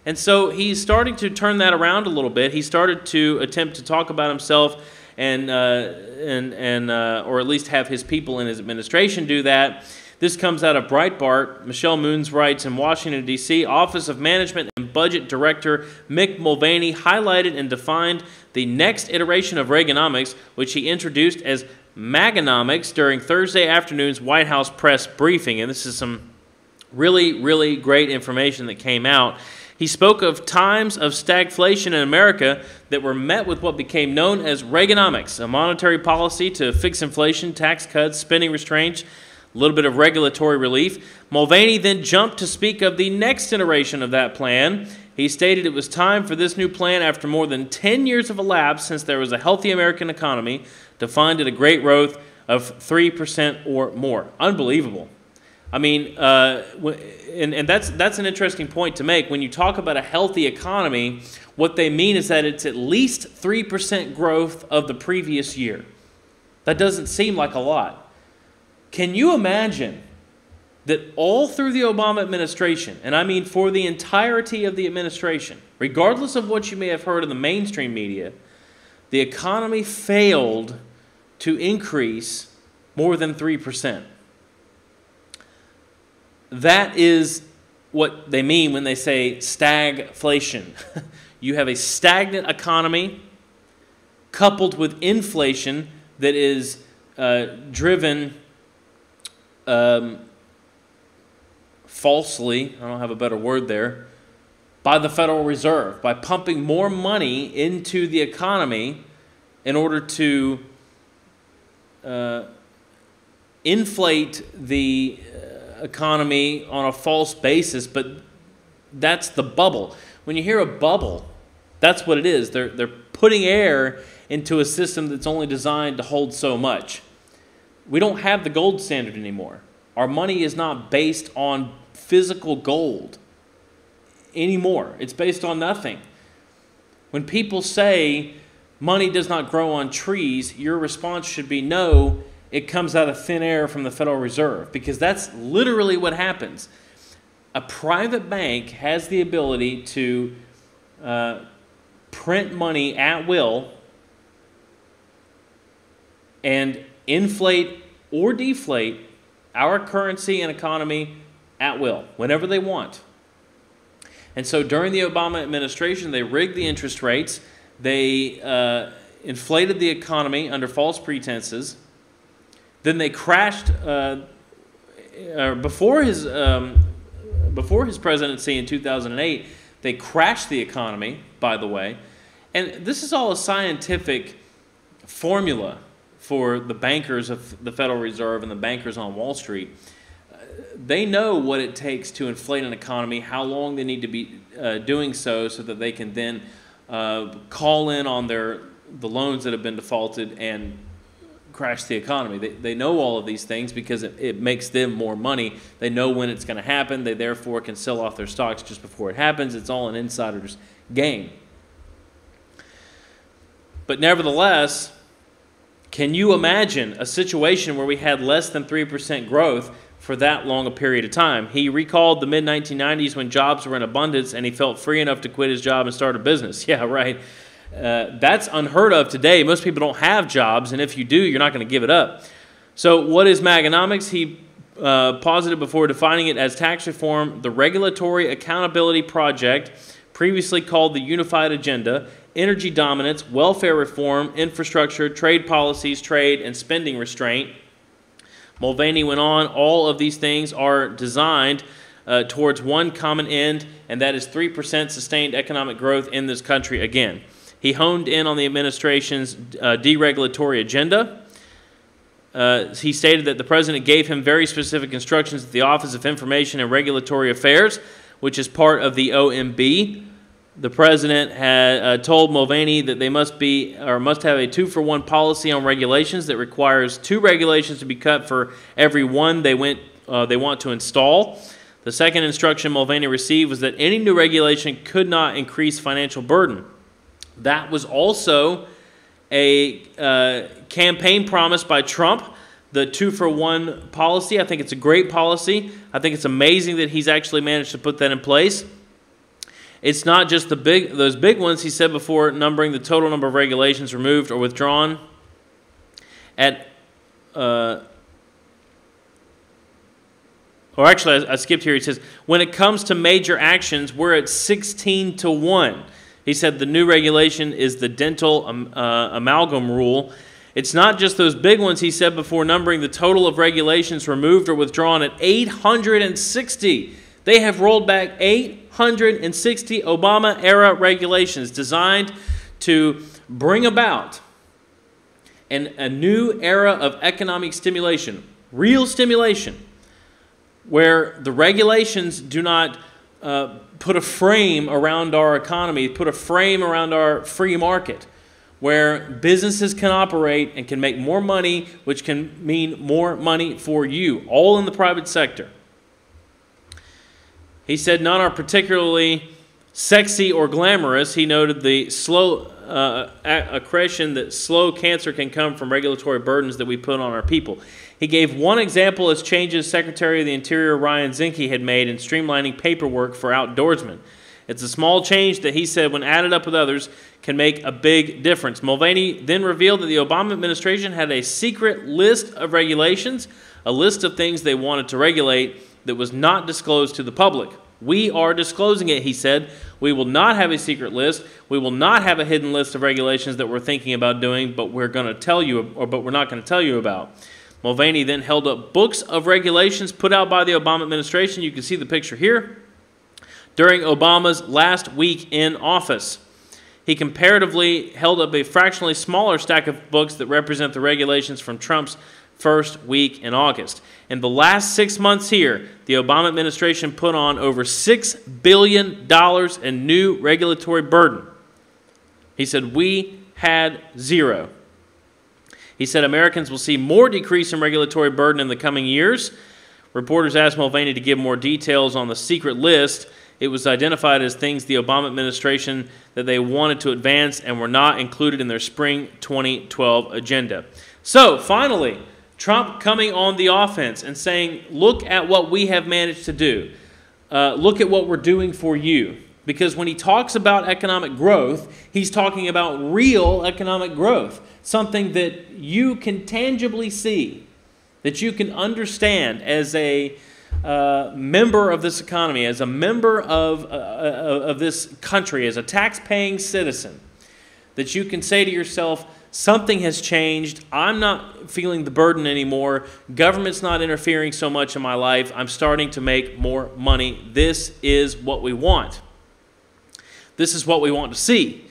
And so he's starting to turn that around a little bit. He started to attempt to talk about himself and or at least have his people in his administration do that. This comes out of Breitbart. Michelle Moons writes, in Washington, D.C., Office of Management and Budget Director Mick Mulvaney highlighted and defined the next iteration of Reaganomics, which he introduced as Maganomics during Thursday afternoon's White House press briefing. And this is some really, really great information that came out. He spoke of times of stagflation in America that were met with what became known as Reaganomics, a monetary policy to fix inflation, tax cuts, spending restraints, a little bit of regulatory relief. Mulvaney then jumped to speak of the next iteration of that plan. He stated it was time for this new plan after more than 10 years of elapsed since there was a healthy American economy, defined at a great growth of 3% or more. Unbelievable. I mean, and that's an interesting point to make. When you talk about a healthy economy, what they mean is that it's at least 3% growth of the previous year. That doesn't seem like a lot. Can you imagine that all through the Obama administration, and I mean for the entirety of the administration, regardless of what you may have heard in the mainstream media, the economy failed to increase more than 3%. That is what they mean when they say stagflation. You have a stagnant economy coupled with inflation that is driven falsely, I don't have a better word there, by the Federal Reserve, by pumping more money into the economy in order to inflate the economy on a false basis. But that's the bubble. When you hear a bubble, that's what it is. They're putting air into a system that's only designed to hold so much. We don't have the gold standard anymore. Our money is not based on physical gold anymore. It's based on nothing. When people say money does not grow on trees, your response should be no, it comes out of thin air from the Federal Reserve, because that's literally what happens. A private bank has the ability to print money at will and inflate or deflate our currency and economy at will, whenever they want. And so during the Obama administration, they rigged the interest rates. They inflated the economy under false pretenses. Then they crashed, before his presidency in 2008, they crashed the economy, by the way. And this is all a scientific formula for the bankers of the Federal Reserve and the bankers on Wall Street. They know what it takes to inflate an economy, how long they need to be doing so that they can then call in on the loans that have been defaulted and crash the economy. They know all of these things because it makes them more money. They know when it's going to happen. They therefore can sell off their stocks just before it happens. It's all an insider's game. But nevertheless, can you imagine a situation where we had less than 3% growth for that long a period of time? He recalled the mid-1990s when jobs were in abundance and he felt free enough to quit his job and start a business. Yeah, right. That's unheard of today. Most people don't have jobs, and if you do, you're not going to give it up. So what is Maganomics? He posited before defining it as tax reform, the Regulatory Accountability Project, previously called the Unified Agenda, energy dominance, welfare reform, infrastructure, trade policies, trade, and spending restraint. Mulvaney went on, all of these things are designed towards one common end, and that is 3% sustained economic growth in this country again. He honed in on the administration's deregulatory agenda. He stated that the president gave him very specific instructions at the Office of Information and Regulatory Affairs, which is part of the OMB. The president had told Mulvaney that they must have a 2-for-1 policy on regulations that requires 2 regulations to be cut for every one they want to install. The second instruction Mulvaney received was that any new regulation could not increase financial burden. That was also a campaign promise by Trump, the 2-for-1 policy. I think it's a great policy. I think it's amazing that he's actually managed to put that in place. It's not just those big ones, he said before, numbering the total number of regulations removed or withdrawn at, or actually I skipped here. He says, when it comes to major actions, we're at 16 to 1. He said the new regulation is the dental amalgam rule. It's not just those big ones, he said before, numbering the total of regulations removed or withdrawn at 860. They have rolled back 860 Obama-era regulations designed to bring about a new era of economic stimulation, real stimulation, where the regulations do not put a frame around our economy, put a frame around our free market, where businesses can operate and can make more money, which can mean more money for you, all in the private sector. He said none are particularly sexy or glamorous. He noted the slow accretion that slow cancer can come from regulatory burdens that we put on our people. He gave one example as changes Secretary of the Interior Ryan Zinke had made in streamlining paperwork for outdoorsmen. It's a small change that he said, when added up with others, can make a big difference. Mulvaney then revealed that the Obama administration had a secret list of regulations, a list of things they wanted to regulate that was not disclosed to the public. We are disclosing it, he said. We will not have a secret list. We will not have a hidden list of regulations that we're thinking about doing, but we're going to tell you, but we're not going to tell you about. Mulvaney then held up books of regulations put out by the Obama administration. You can see the picture here. During Obama's last week in office, he comparatively held up a fractionally smaller stack of books that represent the regulations from Trump's first week in August. In the last 6 months here, the Obama administration put on over $6 billion in new regulatory burden. He said, we had zero. He said Americans will see more decrease in regulatory burden in the coming years. Reporters asked Mulvaney to give more details on the secret list. It was identified as things the Obama administration that they wanted to advance and were not included in their spring 2012 agenda. So, finally, Trump coming on the offense and saying, look at what we have managed to do. Look at what we're doing for you. Because when he talks about economic growth, he's talking about real economic growth, something that you can tangibly see, that you can understand as a member of this economy, as a member of this country, as a tax-paying citizen, that you can say to yourself, something has changed. I'm not feeling the burden anymore. Government's not interfering so much in my life. I'm starting to make more money. This is what we want. This is what we want to see.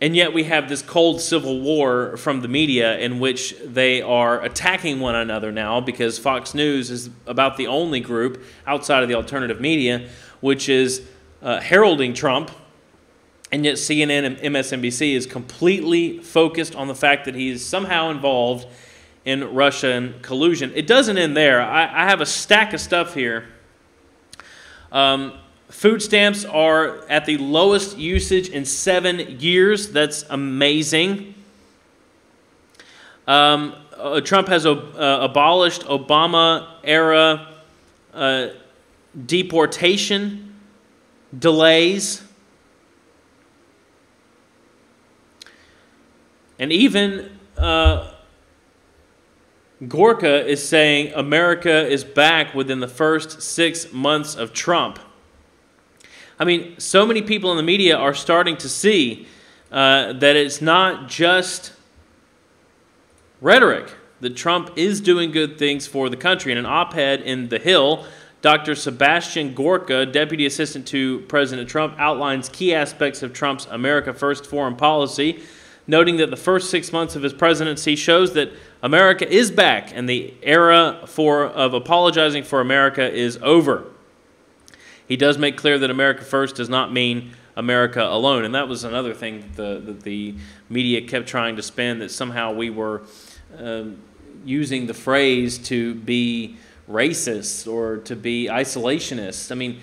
And yet we have this cold civil war from the media in which they are attacking one another now, because Fox News is about the only group outside of the alternative media which is heralding Trump. And yet CNN and MSNBC is completely focused on the fact that he is somehow involved in Russian collusion. It doesn't end there. I have a stack of stuff here. Food stamps are at the lowest usage in 7 years. That's amazing. Trump has abolished Obama-era deportation delays. And even Gorka is saying America is back within the first 6 months of Trump. I mean, so many people in the media are starting to see that it's not just rhetoric, that Trump is doing good things for the country. In an op-ed in The Hill, Dr. Sebastian Gorka, Deputy Assistant to President Trump, outlines key aspects of Trump's America First foreign policy noting that the first 6 months of his presidency shows that America is back and the era of apologizing for America is over. He does make clear that America first does not mean America alone. And that was another thing that the media kept trying to spin, that somehow we were using the phrase to be racist or to be isolationist. I mean,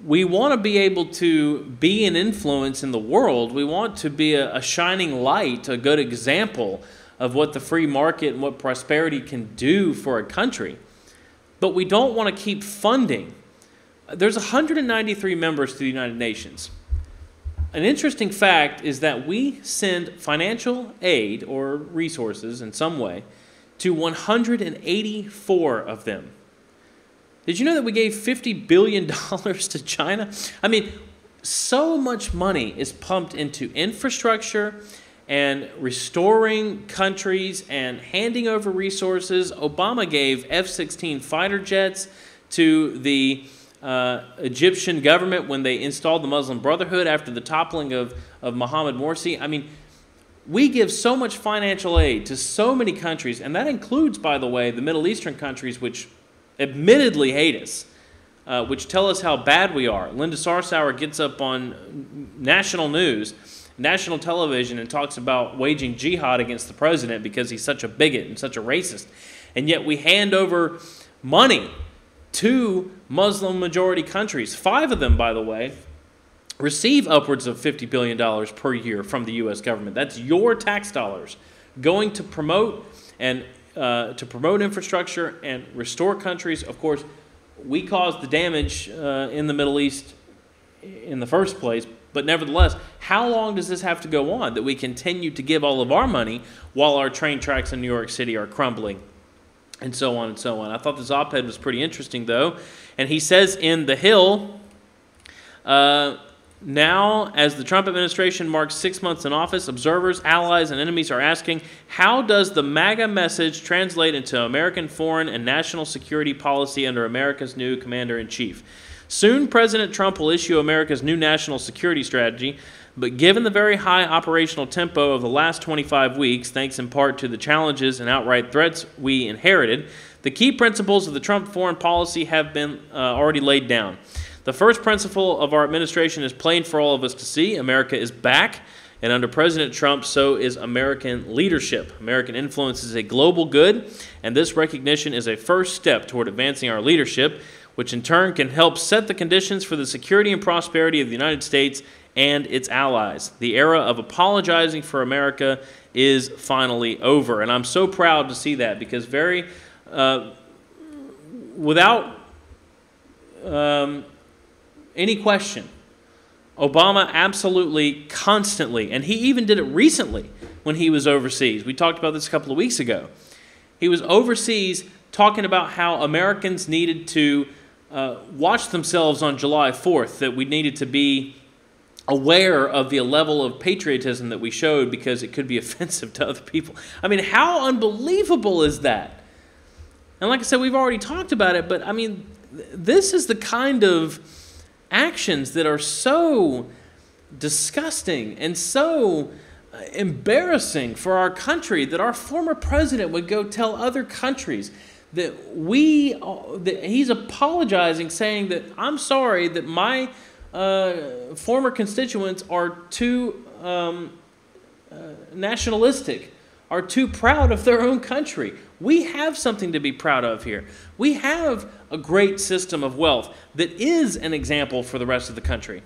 we want to be able to be an influence in the world. We want to be a shining light, a good example of what the free market and what prosperity can do for a country. But we don't want to keep funding. There's 193 members to the United Nations. An interesting fact is that we send financial aid or resources in some way to 184 of them. Did you know that we gave $50 billion to China? I mean, so much money is pumped into infrastructure and restoring countries and handing over resources. Obama gave F-16 fighter jets to the Egyptian government when they installed the Muslim Brotherhood after the toppling of Mohammed Morsi. I mean, we give so much financial aid to so many countries, and that includes, by the way, the Middle Eastern countries, which admittedly hate us, which tell us how bad we are. Linda Sarsour gets up on national news, national television, and talks about waging jihad against the president because he's such a bigot and such a racist. And yet we hand over money to Muslim majority countries. 5 of them, by the way, receive upwards of $50 billion per year from the U.S. government. That's your tax dollars going to promote and infrastructure and restore countries. Of course, we caused the damage in the Middle East in the first place, but nevertheless, how long does this have to go on that we continue to give all of our money while our train tracks in New York City are crumbling, and so on and so on? I thought this op-ed was pretty interesting, though, and he says in The Hill, now, as the Trump administration marks 6 months in office, observers, allies, and enemies are asking, how does the MAGA message translate into American foreign and national security policy under America's new commander-in-chief? Soon, President Trump will issue America's new national security strategy, but given the very high operational tempo of the last 25 weeks, thanks in part to the challenges and outright threats we inherited, the key principles of the Trump foreign policy have been already laid down. The first principle of our administration is plain for all of us to see. America is back, and under President Trump, so is American leadership. American influence is a global good, and this recognition is a first step toward advancing our leadership, which in turn can help set the conditions for the security and prosperity of the United States and its allies. The era of apologizing for America is finally over, and I'm so proud to see that because without any question, Obama absolutely, constantly, and he even did it recently when he was overseas. We talked about this a couple of weeks ago. He was overseas talking about how Americans needed to watch themselves on July 4th, that we needed to be aware of the level of patriotism that we showed because it could be offensive to other people. I mean, how unbelievable is that? And like I said, we've already talked about it, but I mean, this is the kind of actions that are so disgusting and so embarrassing for our country that our former president would go tell other countries that he's apologizing, saying that I'm sorry that my former constituents are too nationalistic, are too proud of their own country. We have something to be proud of here. We have a great system of wealth that is an example for the rest of the country.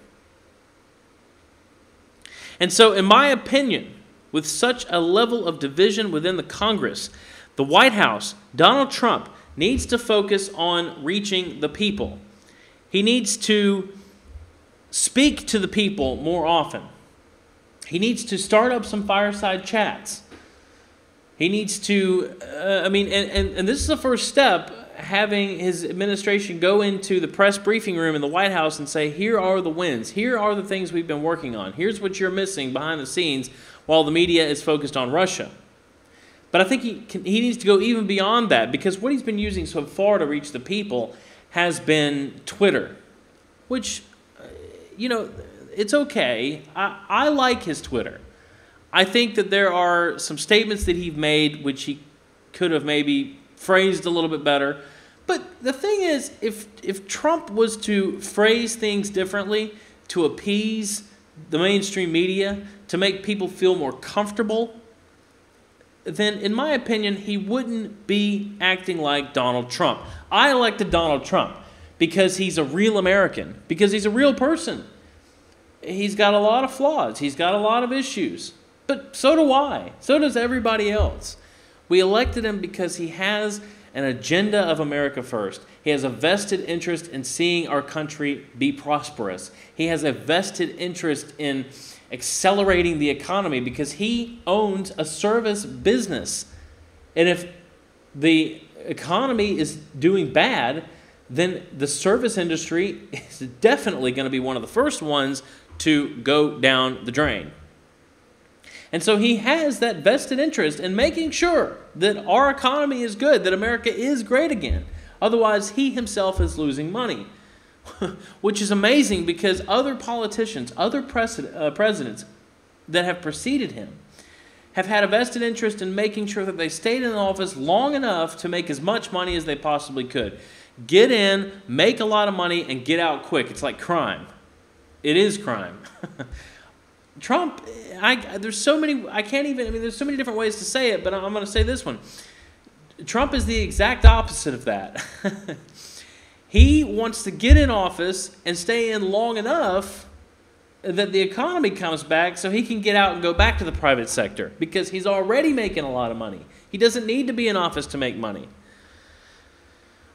And so, in my opinion, with such a level of division within the Congress, the White House, Donald Trump, needs to focus on reaching the people. He needs to speak to the people more often. He needs to start up some fireside chats. He needs to, and this is the first step, having his administration go into the press briefing room in the White House and say, here are the wins. Here are the things we've been working on. Here's what you're missing behind the scenes while the media is focused on Russia. But I think he needs to go even beyond that, because what he's been using so far to reach the people has been Twitter, which, it's okay. I like his Twitter. I think that there are some statements that he's made which he could have maybe phrased a little bit better. But the thing is, if Trump was to phrase things differently to appease the mainstream media, to make people feel more comfortable, then in my opinion, he wouldn't be acting like Donald Trump. I elected Donald Trump because he's a real American, because he's a real person. He's got a lot of flaws. He's got a lot of issues. But so do I. So does everybody else. We elected him because he has an agenda of America first. He has a vested interest in seeing our country be prosperous. He has a vested interest in accelerating the economy because he owns a service business. And if the economy is doing bad, then the service industry is definitely going to be one of the first ones to go down the drain. And so he has that vested interest in making sure that our economy is good, that America is great again. Otherwise, he himself is losing money, which is amazing because other politicians, other presidents that have preceded him have had a vested interest in making sure that they stayed in office long enough to make as much money as they possibly could. Get in, make a lot of money, and get out quick. It's like crime. It is crime. Trump, there's so many, there's so many different ways to say it, but I'm going to say this one. Trump is the exact opposite of that. He wants to get in office and stay in long enough that the economy comes back so he can get out and go back to the private sector because he's already making a lot of money. He doesn't need to be in office to make money.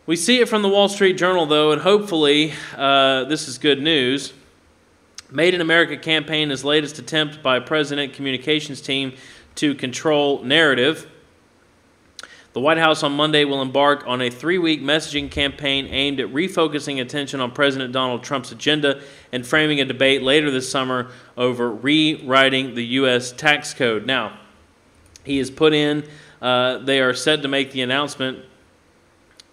We see it from the Wall Street Journal, though, and hopefully this is good news. Made in America campaign is latest attempt by President communications team to control narrative. The White House on Monday will embark on a 3-week messaging campaign aimed at refocusing attention on President Donald Trump's agenda and framing a debate later this summer over rewriting the U.S. tax code. Now, he has put in, they are set to make the announcement,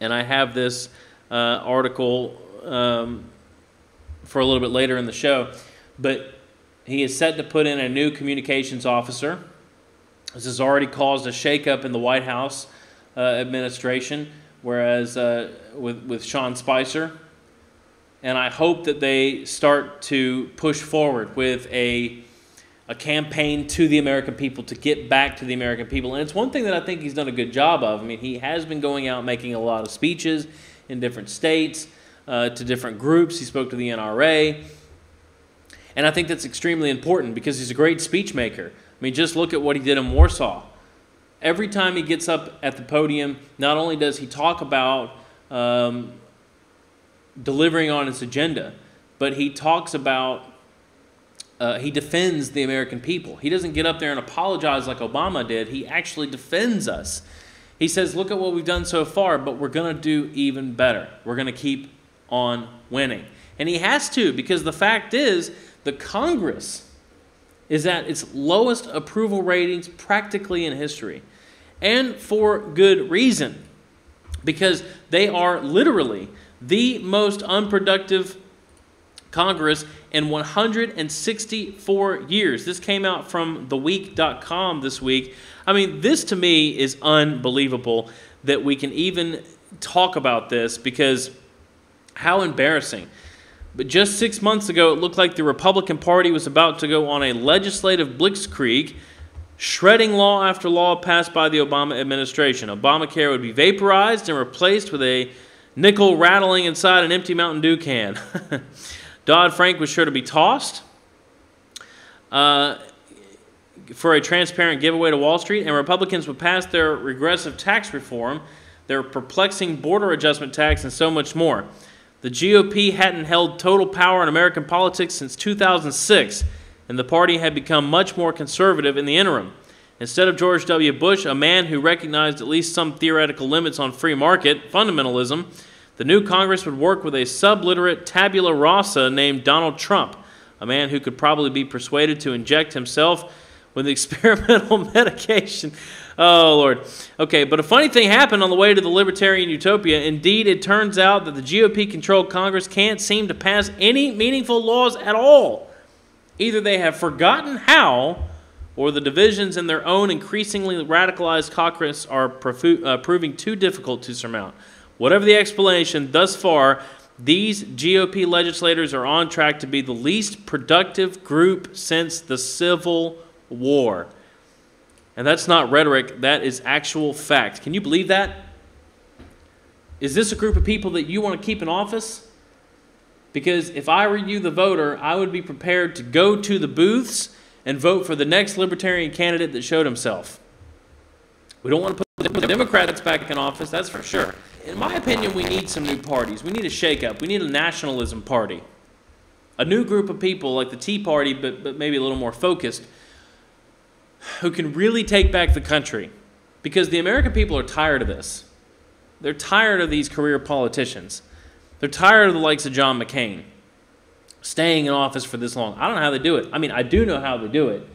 and I have this article for a little bit later in the show, but he is set to put in a new communications officer. This has already caused a shakeup in the White House administration, whereas with Sean Spicer, and I hope that they start to push forward with a campaign to the American people, to get back to the American people. And it's one thing that I think he's done a good job of. I mean, he has been going out making a lot of speeches in different states, to different groups. He spoke to the NRA. And I think that's extremely important because he's a great speech maker. I mean, just look at what he did in Warsaw. Every time he gets up at the podium, not only does he talk about delivering on his agenda, but he talks about, he defends the American people. He doesn't get up there and apologize like Obama did. He actually defends us. He says, look at what we've done so far, but we're going to do even better. We're going to keep on winning. And he has to, because the fact is, the Congress is at its lowest approval ratings practically in history. And for good reason. Because they are literally the most unproductive Congress in 164 years. This came out from theweek.com this week. I mean, this to me is unbelievable that we can even talk about this, because how embarrassing. But just 6 months ago, it looked like the Republican Party was about to go on a legislative blitzkrieg, shredding law after law passed by the Obama administration. Obamacare would be vaporized and replaced with a nickel rattling inside an empty Mountain Dew can. Dodd-Frank was sure to be tossed for a transparent giveaway to Wall Street, and Republicans would pass their regressive tax reform, their perplexing border adjustment tax, and so much more. The GOP hadn't held total power in American politics since 2006, and the party had become much more conservative in the interim. Instead of George W. Bush, a man who recognized at least some theoretical limits on free market fundamentalism, the new Congress would work with a subliterate tabula rasa named Donald Trump, a man who could probably be persuaded to inject himself with experimental medication. Oh, Lord. Okay, but a funny thing happened on the way to the libertarian utopia. Indeed, it turns out that the GOP-controlled Congress can't seem to pass any meaningful laws at all. Either they have forgotten how, or the divisions in their own increasingly radicalized caucus are proving too difficult to surmount. Whatever the explanation, thus far, these GOP legislators are on track to be the least productive group since the Civil War. And that's not rhetoric, that is actual fact. Can you believe that? Is this a group of people that you want to keep in office? Because if I were you, the voter, I would be prepared to go to the booths and vote for the next libertarian candidate that showed himself. We don't want to put the Democrats back in office, that's for sure. In my opinion, we need some new parties. We need a shakeup. We need a nationalism party. A new group of people like the Tea Party, but maybe a little more focused, who can really take back the country. Because the American people are tired of this. They're tired of these career politicians. They're tired of the likes of John McCain staying in office for this long. I don't know how they do it. I mean, I do know how they do it.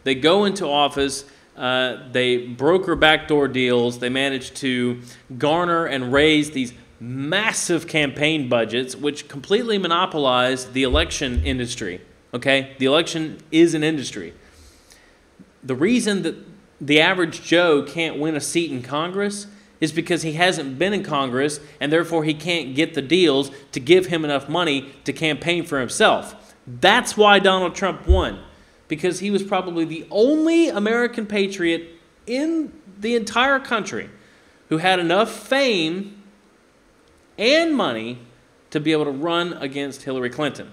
They go into office, they broker backdoor deals, they manage to garner and raise these massive campaign budgets, which completely monopolize the election industry. Okay? The election is an industry. The reason that the average Joe can't win a seat in Congress is because he hasn't been in Congress, and therefore he can't get the deals to give him enough money to campaign for himself. That's why Donald Trump won, because he was probably the only American patriot in the entire country who had enough fame and money to be able to run against Hillary Clinton.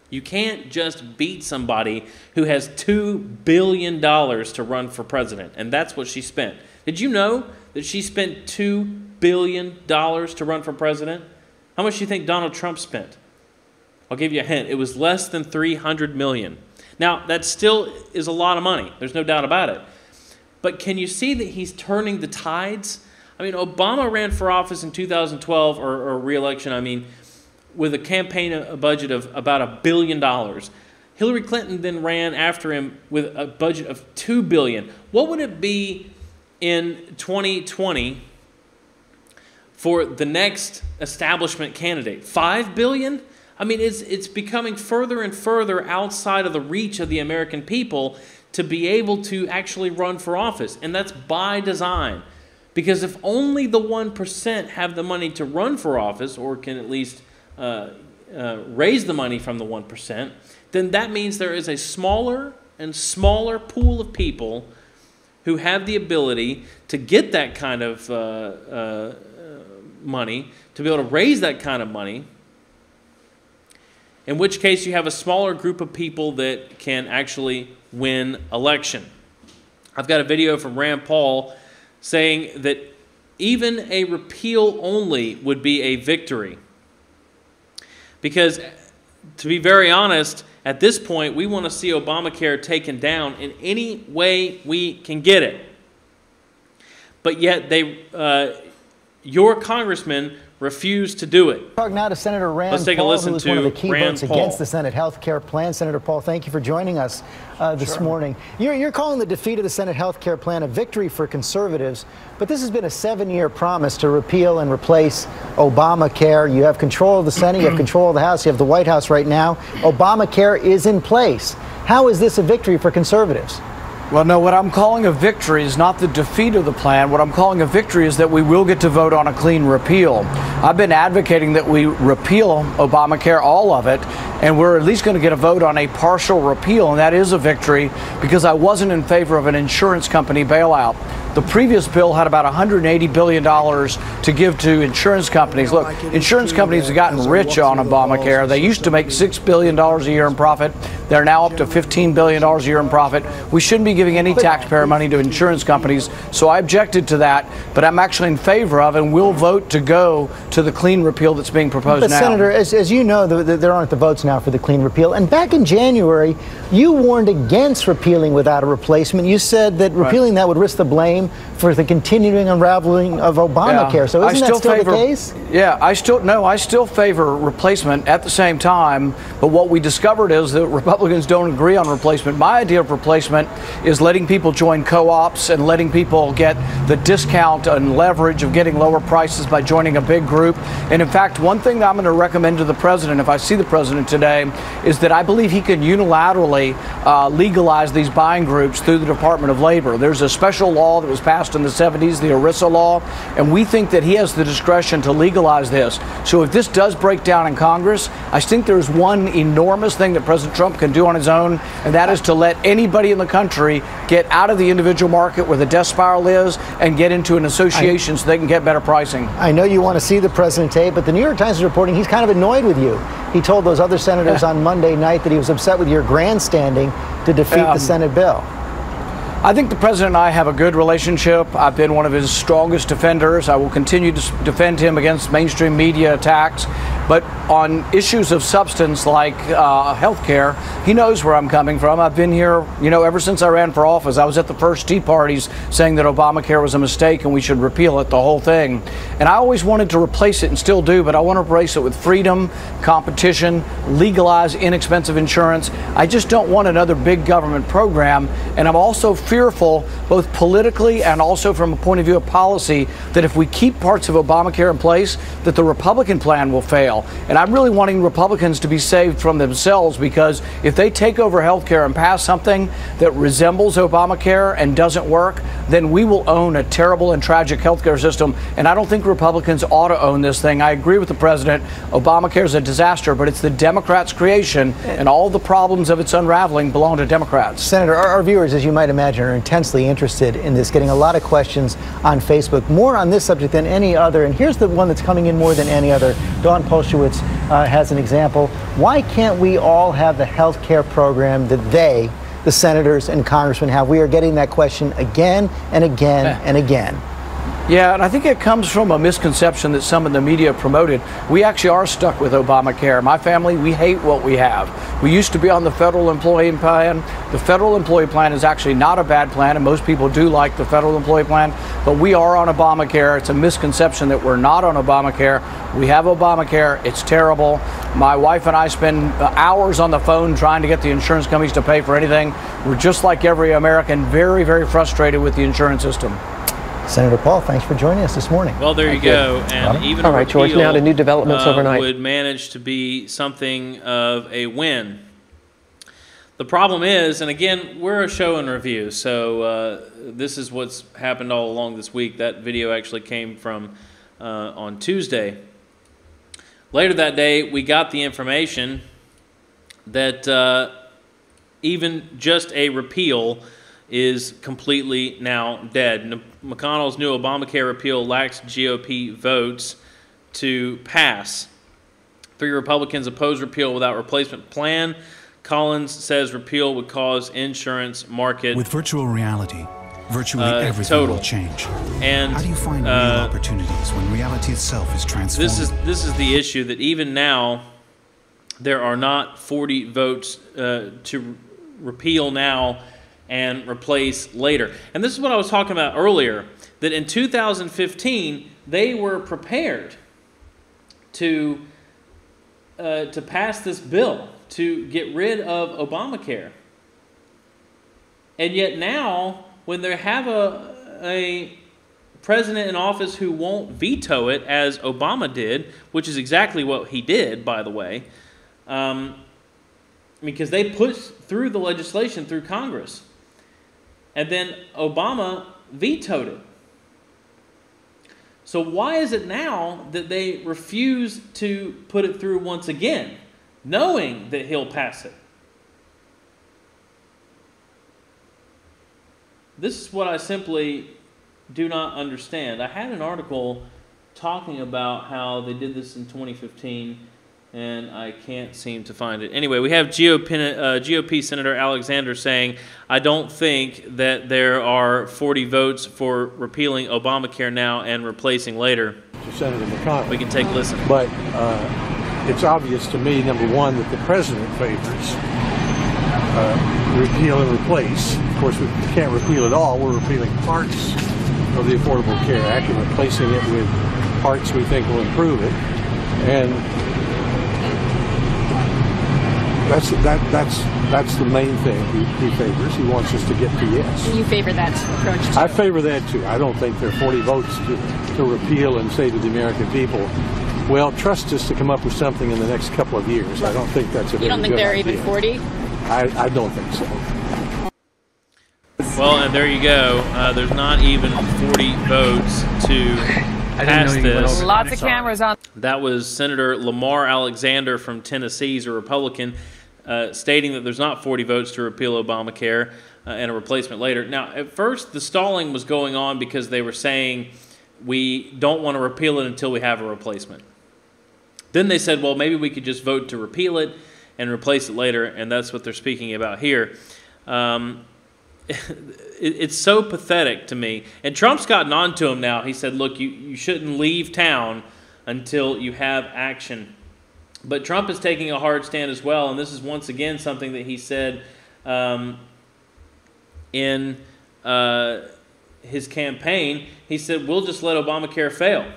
You can't just beat somebody who has $2 billion to run for president, and that's what she spent. Did you know that she spent $2 billion to run for president? How much do you think Donald Trump spent? I'll give you a hint. It was less than $300 million. Now, that still is a lot of money. There's no doubt about it. But can you see that he's turning the tides? I mean, Obama ran for office in 2012, or re-election, I mean, with a campaign budget of about $1 billion. Hillary Clinton then ran after him with a budget of $2 billion. What would it be in 2020 for the next establishment candidate? $5 billion? I mean, it's becoming further and further outside of the reach of the American people to be able to actually run for office. And that's by design. Because if only the 1% have the money to run for office, or can at least raise the money from the 1%, then that means there is a smaller and smaller pool of people who have the ability to get that kind of money, to be able to raise that kind of money, in which case you have a smaller group of people that can actually win election. I've got a video from Rand Paul saying that even a repeal only would be a victory. Because, to be very honest, at this point, we want to see Obamacare taken down in any way we can get it. But yet, your congressman refused to do it. Talk now to Senator Rand Let's take a Paul, listen who was to one of the key Rand votes Paul. against the Senate health care plan. Senator Paul, thank you for joining us this morning. You're calling the defeat of the Senate health care plan a victory for conservatives, but this has been a 7-year promise to repeal and replace Obamacare. You have control of the Senate, you have control of the House, you have the White House right now. Obamacare is in place. How is this a victory for conservatives? Well, no, what I'm calling a victory is not the defeat of the plan. What I'm calling a victory is that we will get to vote on a clean repeal. I've been advocating that we repeal Obamacare, all of it, and we're at least going to get a vote on a partial repeal, and that is a victory because I wasn't in favor of an insurance company bailout. The previous bill had about $180 billion to give to insurance companies. Look, insurance companies have gotten rich on Obamacare. They used to make $6 billion a year in profit. They're now up to $15 billion a year in profit. We shouldn't be giving any taxpayer money to insurance companies, so I objected to that, but I'm actually in favor of and will vote to go to the clean repeal that's being proposed now. But Senator, as you know, there aren't the votes now for the clean repeal, and back in January, you warned against repealing without a replacement. You said that repealing that would risk the blame for the continuing unraveling of Obamacare. Yeah, so isn't that still the case? Yeah, I still favor replacement at the same time, but what we discovered is that Republicans don't agree on replacement. My idea of replacement is letting people join co-ops and letting people get the discount and leverage of getting lower prices by joining a big group. group. And in fact, one thing that I'm going to recommend to the president, if I see the president today, is that I believe he can unilaterally legalize these buying groups through the Department of Labor. There's a special law that was passed in the 70s, the ERISA law, and we think that he has the discretion to legalize this. So if this does break down in Congress, I think there's one enormous thing that President Trump can do on his own, and that is to let anybody in the country get out of the individual market where the death spiral is and get into an association so they can get better pricing. I know you want to see the president tape, but the New York Times is reporting he's kind of annoyed with you. He told those other senators on Monday night that he was upset with your grandstanding to defeat the Senate bill. I think the president and I have a good relationship. I've been one of his strongest defenders. I will continue to defend him against mainstream media attacks. But on issues of substance like health care, he knows where I'm coming from. I've been here, ever since I ran for office. I was at the first Tea Parties saying that Obamacare was a mistake and we should repeal it, the whole thing. And I always wanted to replace it and still do, but I want to replace it with freedom, competition, legalize inexpensive insurance. I just don't want another big government program. And I'm also fearful, both politically and also from a point of view of policy, that if we keep parts of Obamacare in place, that the Republican plan will fail. And I'm really wanting Republicans to be saved from themselves, because if they take over health care and pass something that resembles Obamacare and doesn't work, then we will own a terrible and tragic health care system. And I don't think Republicans ought to own this thing. I agree with the president. Obamacare is a disaster, but it's the Democrats' creation, and all the problems of its unraveling belong to Democrats. Senator, our viewers, as you might imagine, are intensely interested in this, getting a lot of questions on Facebook, more on this subject than any other. And here's the one that's coming in more than any other. Dawn Polshewitz has an example. Why can't we all have the health care program that the senators and congressmen have? We are getting that question again and again and again. Yeah, and I think it comes from a misconception that some in the media promoted. We actually are stuck with Obamacare. My family, we hate what we have. We used to be on the federal employee plan. The federal employee plan is actually not a bad plan, and most people do like the federal employee plan, but we are on Obamacare. It's a misconception that we're not on Obamacare. We have Obamacare. It's terrible. My wife and I spend hours on the phone trying to get the insurance companies to pay for anything. We're just like every American, very, very frustrated with the insurance system. Senator Paul, thanks for joining us this morning. Well, there you go. And even all right, George, now to new developments overnight would manage to be something of a win. The problem is, and again, we're a show and review, so this is what's happened all along this week. That video actually came from on Tuesday. Later that day, we got the information that even just a repeal is completely now dead. McConnell's new Obamacare repeal lacks GOP votes to pass. 3 Republicans oppose repeal without replacement plan. Collins says repeal would cause insurance market with virtual reality. Virtually everything will change. And how do you find real opportunities when reality itself is transformed? This is the issue, that even now there are not 40 votes to repeal now and replace later. And this is what I was talking about earlier, that in 2015 they were prepared to pass this bill to get rid of Obamacare. And yet now, when they have a president in office who won't veto it, as Obama did, which is exactly what he did, by the way, because they pushed through the legislation through Congress. And then Obama vetoed it. So why is it now that they refuse to put it through once again, knowing that he'll pass it? This is what I simply do not understand. I had an article talking about how they did this in 2015, and I can't seem to find it. Anyway, we have GOP Senator Alexander saying, I don't think that there are 40 votes for repealing Obamacare now and replacing later. Senator McConnell. We can take a listen. But it's obvious to me, number one, that the president favors repeal and replace. Of course, we can't repeal it all. We're repealing parts of the Affordable Care Act and replacing it with parts we think will improve it. And That's the main thing he favors. He wants us to get to yes. You favor that approach too? I favor that too. I don't think there are 40 votes to repeal and say to the American people, well, trust us to come up with something in the next couple of years. I don't think that's a very good idea. You don't think there are even 40? I don't think so. Well, and there you go. There's not even 40 votes to pass this. Lots of cameras on. That was Senator Lamar Alexander from Tennessee. He's a Republican, stating that there's not 40 votes to repeal Obamacare and a replacement later. Now, at first, the stalling was going on because they were saying we don't want to repeal it until we have a replacement. Then they said, well, maybe we could just vote to repeal it and replace it later, and that's what they're speaking about here. It's so pathetic to me. And Trump's gotten on to him now. He said, look, you shouldn't leave town until you have action. But Trump is taking a hard stand as well, and this is once again something that he said in his campaign. He said, we'll just let Obamacare fail.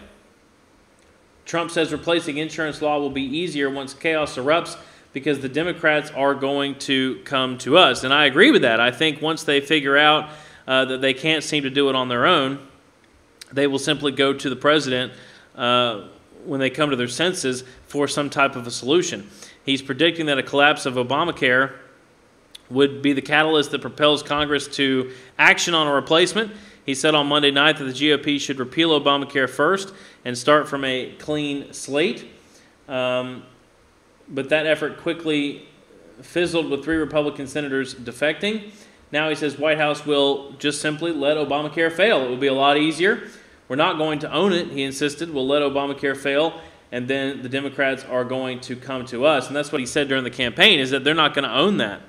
Trump says replacing insurance law will be easier once chaos erupts because the Democrats are going to come to us. And I agree with that. I think once they figure out that they can't seem to do it on their own, they will simply go to the president when they come to their senses for some type of a solution. He's predicting that a collapse of Obamacare would be the catalyst that propels Congress to action on a replacement. He said on Monday night that the GOP should repeal Obamacare first and start from a clean slate. But that effort quickly fizzled with 3 Republican senators defecting. Now he says White House will just simply let Obamacare fail. It will be a lot easier. We're not going to own it, he insisted. We'll let Obamacare fail, and then the Democrats are going to come to us. And that's what he said during the campaign, is that they're not going to own that.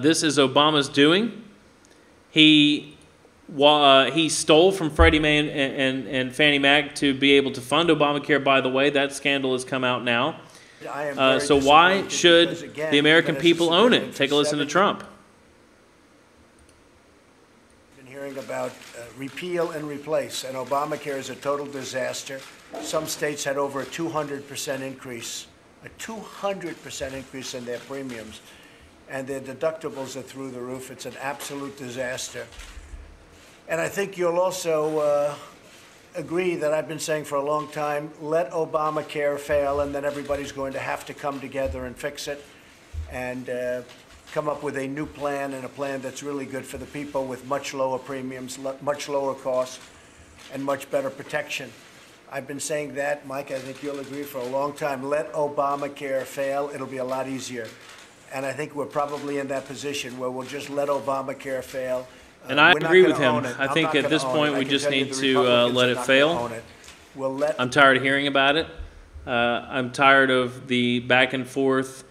This is Obama's doing. He stole from Freddie Mae and Fannie Mac to be able to fund Obamacare, by the way. That scandal has come out now. So why should the American people own it? Take a listen to Trump. Been hearing about repeal and replace, and Obamacare is a total disaster. Some states had over a 200% increase, a 200% increase in their premiums, and their deductibles are through the roof. It's an absolute disaster. And I think you'll also agree that I've been saying for a long time, let Obamacare fail, and then everybody's going to have to come together and fix it and come up with a new plan, and a plan that's really good for the people with much lower premiums, much lower costs, and much better protection. I've been saying that, Mike, I think you'll agree, for a long time. Let Obamacare fail. It'll be a lot easier. And I think we're probably in that position where we'll just let Obamacare fail. And I agree with him. I think at this point we just need to let it fail. I'm tired of hearing about it. I'm tired of the back and forth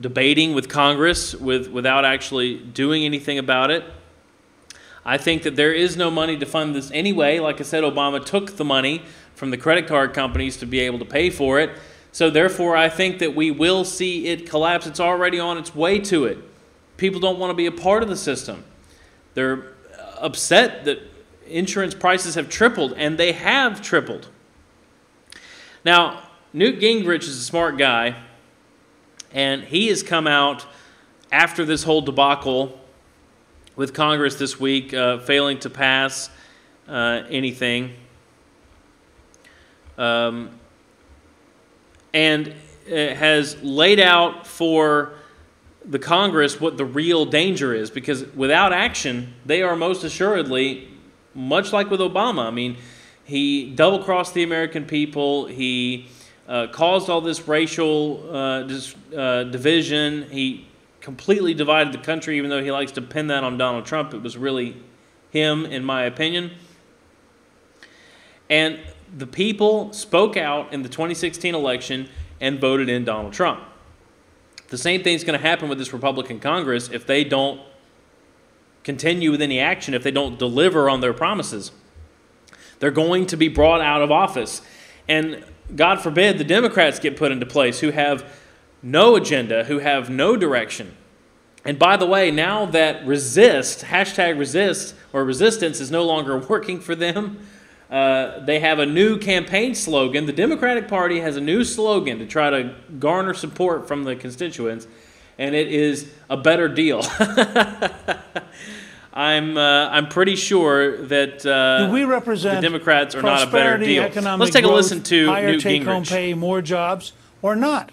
debating with Congress without actually doing anything about it. I think that there is no money to fund this anyway. Like I said, Obama took the money from the credit card companies to be able to pay for it. So therefore, I think that we will see it collapse. It's already on its way to it. People don't want to be a part of the system. They're upset that insurance prices have tripled, and they have tripled. Now, Newt Gingrich is a smart guy, and he has come out after this whole debacle with Congress this week, failing to pass anything. And has laid out for the Congress what the real danger is, because without action, they are most assuredly, much like with Obama. I mean, he double-crossed the American people. He caused all this racial division. He completely divided the country, even though he likes to pin that on Donald Trump. It was really him, in my opinion. And the people spoke out in the 2016 election and voted in Donald Trump. The same thing's going to happen with this Republican Congress if they don't continue with any action, if they don't deliver on their promises. They're going to be brought out of office. And God forbid the Democrats get put into place, who have no agenda, who have no direction. And by the way, now that resist, hashtag resist, or resistance is no longer working for them, They have a new campaign slogan. The Democratic Party has a new slogan to try to garner support from the constituents, and it is a better deal. I'm pretty sure that do we represent the Democrats are not a better deal. Let's take a listen to higher Newt take-home Gingrich. pay, more jobs, or not?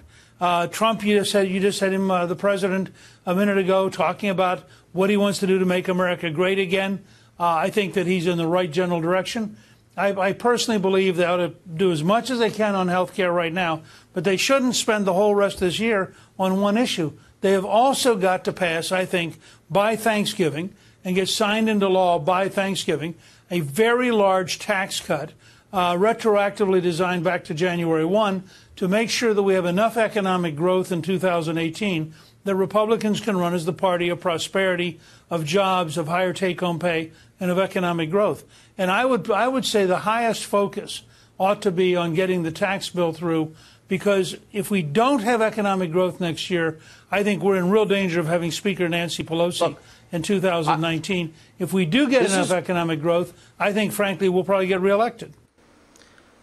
Trump, you just had him, the president, a minute ago, talking about what he wants to do to make America great again. I think that he's in the right general direction. I personally believe they ought to do as much as they can on health care right now, but they shouldn't spend the whole rest of this year on one issue. They have also got to pass, I think, by Thanksgiving and get signed into law by Thanksgiving, a very large tax cut, retroactively designed back to January 1, to make sure that we have enough economic growth in 2018 that Republicans can run as the party of prosperity, of jobs, of higher take-home pay, and of economic growth. And I would say the highest focus ought to be on getting the tax bill through, because if we don't have economic growth next year, I think we're in real danger of having Speaker Nancy Pelosi in 2019. If we do get enough economic growth, I think, frankly, we'll probably get reelected.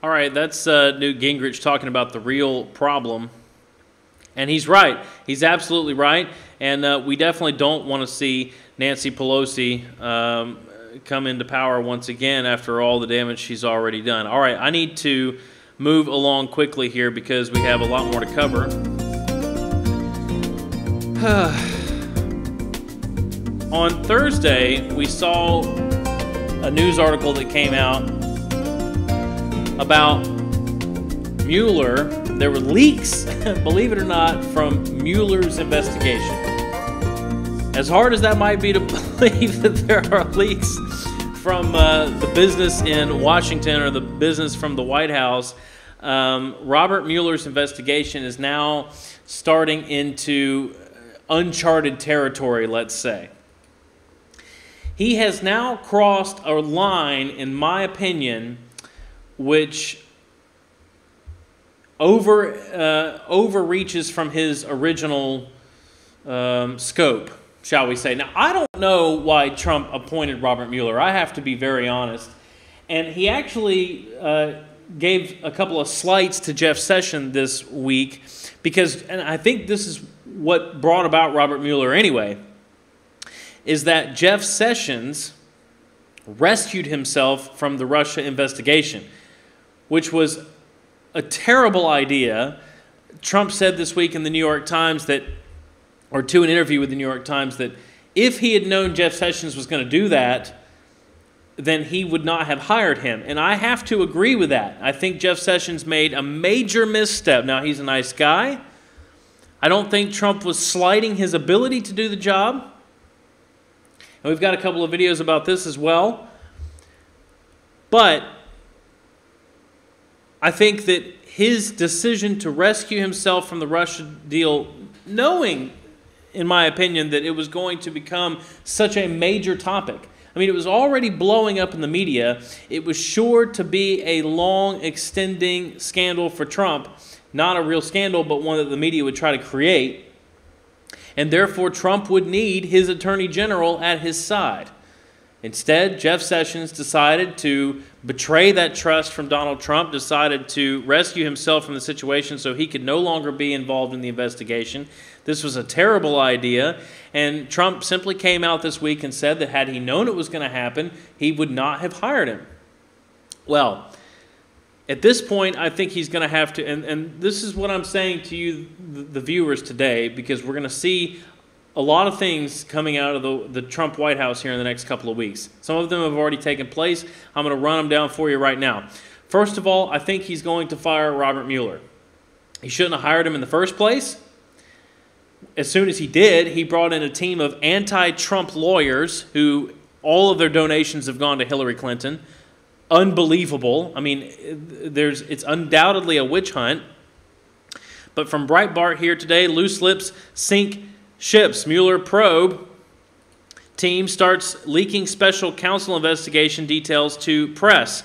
All right, that's Newt Gingrich talking about the real problem. And he's right. He's absolutely right. And we definitely don't want to see Nancy Pelosi come into power once again after all the damage she's already done. All right, I need to move along quickly here because we have a lot more to cover. On Thursday, we saw a news article that came out about Mueller. There were leaks, believe it or not, from Mueller's investigation. As hard as that might be to believe that there are leaks from the business in Washington or the business from the White House, Robert Mueller's investigation is now starting into uncharted territory, let's say. He has now crossed a line, in my opinion, which overreaches from his original scope, shall we say. Now, I don't know why Trump appointed Robert Mueller. I have to be very honest. And he actually gave a couple of slights to Jeff Sessions this week because, and I think this is what brought about Robert Mueller anyway, is that Jeff Sessions rescued himself from the Russia investigation, which was a terrible idea. Trump said this week in the New York Times that, or to an interview with the New York Times, that if he had known Jeff Sessions was going to do that, then he would not have hired him. And I have to agree with that. I think Jeff Sessions made a major misstep. Now, he's a nice guy. I don't think Trump was slighting his ability to do the job. And we've got a couple of videos about this as well. But I think that his decision to rescue himself from the Russia deal, knowing, in my opinion, that it was going to become such a major topic. I mean, it was already blowing up in the media. It was sure to be a long, extending scandal for Trump. Not a real scandal, but one that the media would try to create. And therefore, Trump would need his attorney general at his side. Instead, Jeff Sessions decided to betray that trust from Donald Trump, decided to rescue himself from the situation so he could no longer be involved in the investigation. This was a terrible idea, and Trump simply came out this week and said that had he known it was going to happen, he would not have hired him. Well, at this point, I think he's going to have to, and this is what I'm saying to you, the viewers today, because we're going to see a lot of things coming out of the Trump White House here in the next couple of weeks. Some of them have already taken place. I'm going to run them down for you right now. First of all, I think he's going to fire Robert Mueller. He shouldn't have hired him in the first place. As soon as he did, he brought in a team of anti-Trump lawyers who all of their donations have gone to Hillary Clinton. Unbelievable. I mean, it's undoubtedly a witch hunt. But from Breitbart here today, loose lips sink ships. Mueller probe team starts leaking special counsel investigation details to press.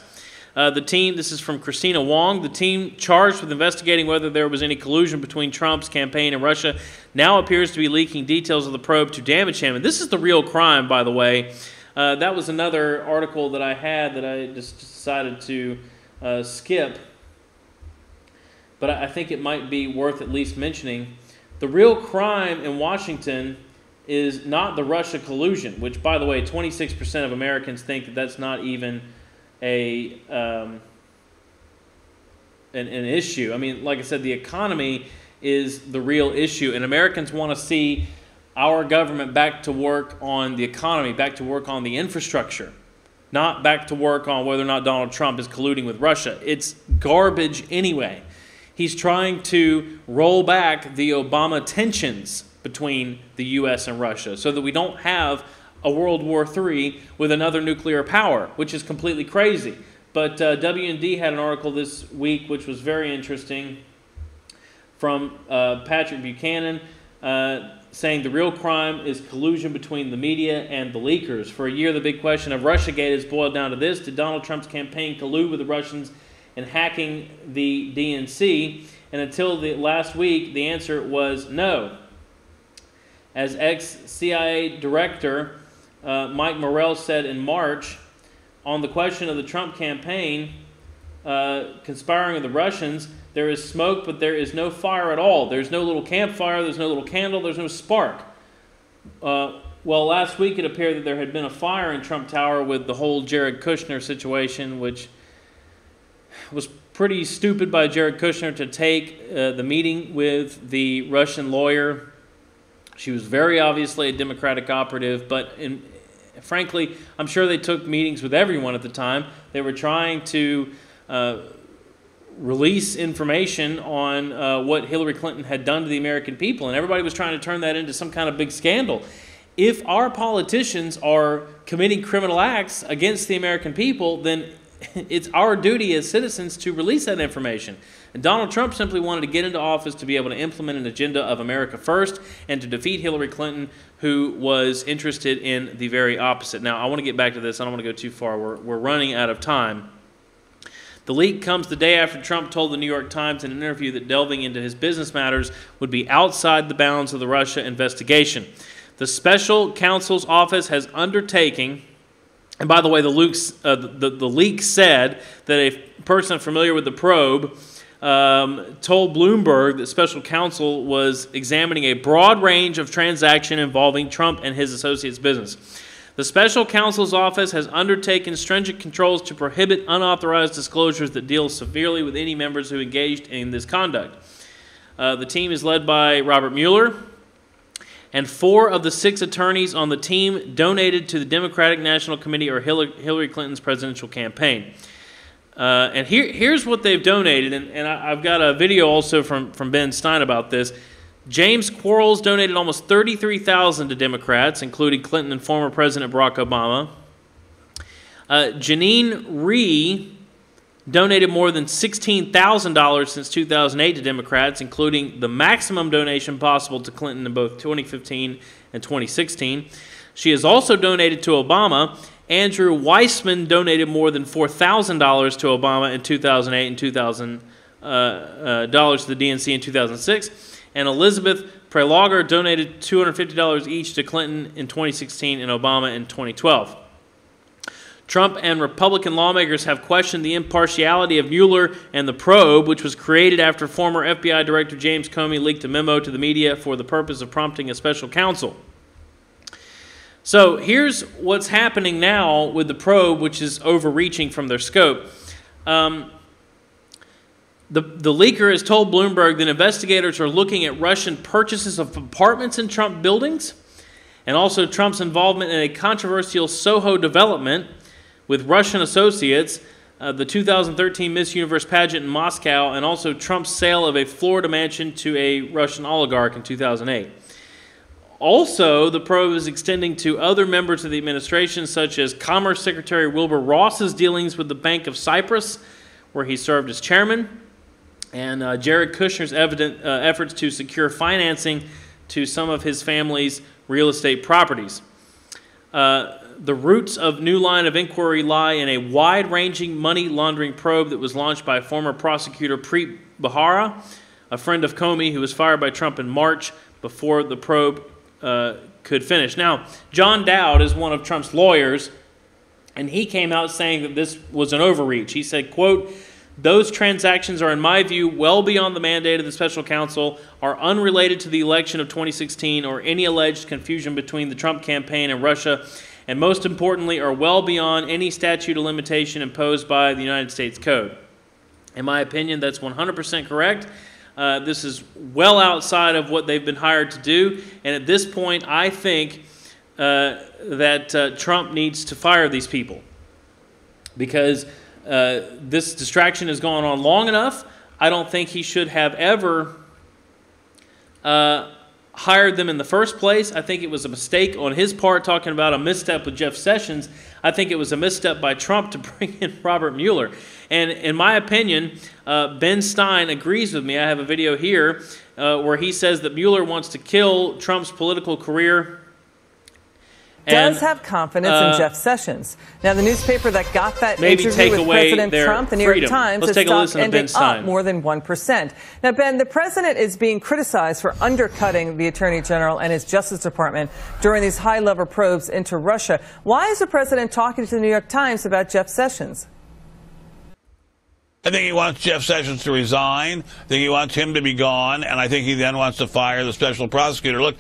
The team, this is from Christina Wong, the team charged with investigating whether there was any collusion between Trump's campaign and Russia now appears to be leaking details of the probe to damage him. And this is the real crime, by the way. That was another article that I had that I just decided to skip, but I think it might be worth at least mentioning. The real crime in Washington is not the Russia collusion, which, by the way, 26% of Americans think that that's not even an issue. I mean, like I said, the economy is the real issue, and Americans want to see our government back to work on the economy, back to work on the infrastructure, not back to work on whether or not Donald Trump is colluding with Russia. It's garbage anyway. He's trying to roll back the Obama tensions between the U.S. and Russia so that we don't have a World War III with another nuclear power, which is completely crazy. But W&D had an article this week which was very interesting from Patrick Buchanan saying the real crime is collusion between the media and the leakers. For a year, the big question of Russiagate has boiled down to this: did Donald Trump's campaign collude with the Russians in hacking the DNC? And until the last week, the answer was no. As ex-CIA director Mike Morrell said in March, on the question of the Trump campaign conspiring with the Russians, there is smoke, but there is no fire at all. There's no little campfire, there's no little candle, there's no spark. Well, last week it appeared that there had been a fire in Trump Tower with the whole Jared Kushner situation, which was pretty stupid by Jared Kushner to take the meeting with the Russian lawyer. She was very obviously a Democratic operative, but frankly, I'm sure they took meetings with everyone at the time. They were trying to release information on what Hillary Clinton had done to the American people, and everybody was trying to turn that into some kind of big scandal. If our politicians are committing criminal acts against the American people, then it's our duty as citizens to release that information. And Donald Trump simply wanted to get into office to be able to implement an agenda of America first and to defeat Hillary Clinton, who was interested in the very opposite. Now, I want to get back to this. I don't want to go too far. We're running out of time. The leak comes the day after Trump told the New York Times in an interview that delving into his business matters would be outside the bounds of the Russia investigation. The special counsel's office has undertaken, and by the way, the leak said that a person familiar with the probe told Bloomberg that special counsel was examining a broad range of transactions involving Trump and his associates' business. The special counsel's office has undertaken stringent controls to prohibit unauthorized disclosures that deal severely with any members who engaged in this conduct. The team is led by Robert Mueller, and 4 of the 6 attorneys on the team donated to the Democratic National Committee or Hillary Clinton's presidential campaign. And here's what they've donated, and I've got a video also from Ben Stein about this. James Quarles donated almost $33,000 to Democrats, including Clinton and former President Barack Obama. Janine Rhee donated more than $16,000 since 2008 to Democrats, including the maximum donation possible to Clinton in both 2015 and 2016. She has also donated to Obama. Andrew Weissman donated more than $4,000 to Obama in 2008 and $2,000 to the DNC in 2006. And Elizabeth Prelogger donated $250 each to Clinton in 2016 and Obama in 2012. Trump and Republican lawmakers have questioned the impartiality of Mueller and the probe, which was created after former FBI Director James Comey leaked a memo to the media for the purpose of prompting a special counsel. So here's what's happening now with the probe, which is overreaching from their scope. The leaker has told Bloomberg that investigators are looking at Russian purchases of apartments in Trump buildings and also Trump's involvement in a controversial Soho development with Russian associates, the 2013 Miss Universe pageant in Moscow, and also Trump's sale of a Florida mansion to a Russian oligarch in 2008. Also, the probe is extending to other members of the administration, such as Commerce Secretary Wilbur Ross's dealings with the Bank of Cyprus, where he served as chairman, and Jared Kushner's efforts to secure financing to some of his family's real estate properties. The roots of new line of inquiry lie in a wide-ranging money laundering probe that was launched by former prosecutor Preet Bharara, a friend of Comey who was fired by Trump in March before the probe could finish. Now, John Dowd is one of Trump's lawyers, And he came out saying that this was an overreach. He said, quote, "Those transactions are, in my view, well beyond the mandate of the special counsel, are unrelated to the election of 2016 or any alleged confusion between the Trump campaign and Russia, and most importantly, are well beyond any statute of limitation imposed by the United States Code." In my opinion, that's 100% correct. This is well outside of what they've been hired to do. And at this point, I think that Trump needs to fire these people, because this distraction has gone on long enough. I don't think he should have ever hired them in the first place. I think it was a mistake on his part, talking about a misstep with Jeff Sessions. I think it was a misstep by Trump to bring in Robert Mueller. And in my opinion, Ben Stein agrees with me. I have a video here where he says that Mueller wants to kill Trump's political career. Does have confidence in Jeff Sessions. Now, the newspaper that got that interview with President Trump, the New York Times, has stock ended up more than 1%. Now, Ben, the president is being criticized for undercutting the Attorney General and his Justice Department during these high-level probes into Russia. Why is the president talking to the New York Times about Jeff Sessions? I think he wants Jeff Sessions to resign. I think he wants him to be gone, and I think he then wants to fire the special prosecutor. Look,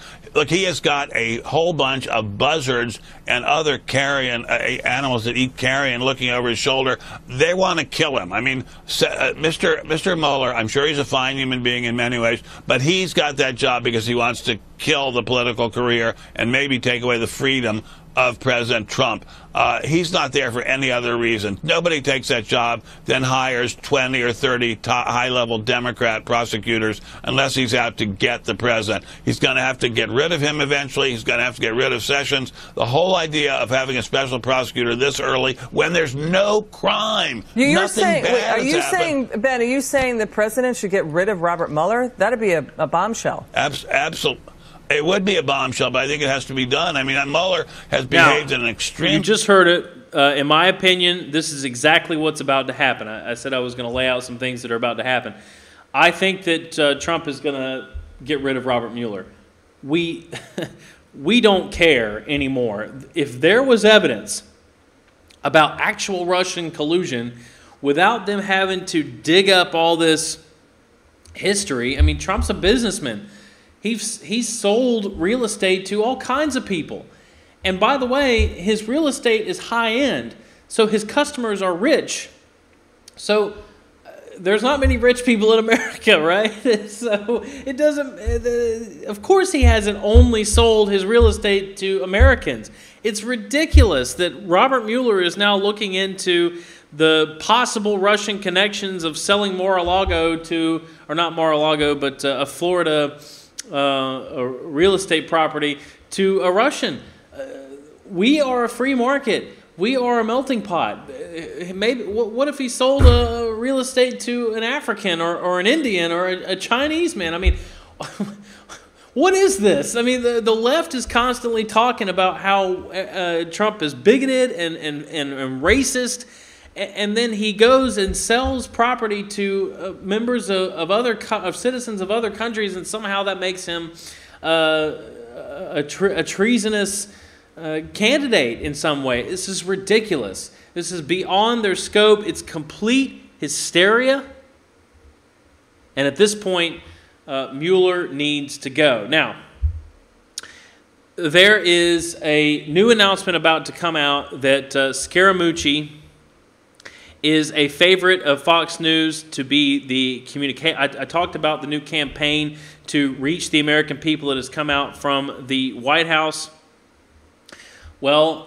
he has got a whole bunch of buzzards and other carrion animals that eat carrion looking over his shoulder. They want to kill him. I mean, Mr. Mueller, I'm sure he's a fine human being in many ways, but he's got that job because he wants to kill the political career and maybe take away the freedom of President Trump. He's not there for any other reason. Nobody takes that job, then hires 20 or 30 high-level Democrat prosecutors unless he's out to get the president. He's going to have to get rid of him eventually. He's going to have to get rid of Sessions. The whole idea of having a special prosecutor this early when there's no crime, nothing bad has happened. Ben, are you saying the president should get rid of Robert Mueller? That'd be a bombshell. Absolutely. It would be a bombshell, but I think it has to be done. I mean, Mueller has behaved in an extreme... You just heard it. In my opinion, this is exactly what's about to happen. I said I was going to lay out some things that are about to happen. I think that Trump is going to get rid of Robert Mueller. We don't care anymore. If there was evidence about actual Russian collusion without them having to dig up all this history, I mean, Trump's a businessman. He's sold real estate to all kinds of people. And by the way, his real estate is high-end, so his customers are rich. So there's not many rich people in America, right? So it doesn't... Of course he hasn't only sold his real estate to Americans. It's ridiculous that Robert Mueller is now looking into the possible Russian connections of selling Mar-a-Lago to... Or not Mar-a-Lago, but a Florida... a real estate property to a Russian. We are a free market. We are a melting pot. Maybe what if he sold a real estate to an African or an Indian or a Chinese man? I mean, what is this? I mean, the left is constantly talking about how Trump is bigoted and racist. And then he goes and sells property to members of citizens of other countries, and somehow that makes him a treasonous candidate in some way. This is ridiculous. This is beyond their scope. It's complete hysteria. And at this point, Mueller needs to go. Now, there is a new announcement about to come out that Scaramucci is a favorite of Fox News to be the communication. I talked about the new campaign to reach the American people that has come out from the White House. Well,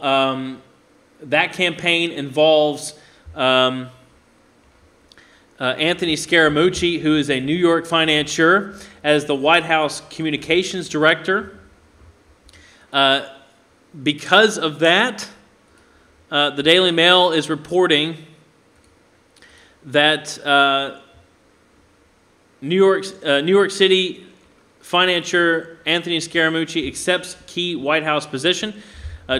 that campaign involves Anthony Scaramucci, who is a New York financier, as the White House communications director. Because of that, the Daily Mail is reporting that New York City financier Anthony Scaramucci accepts key White House position.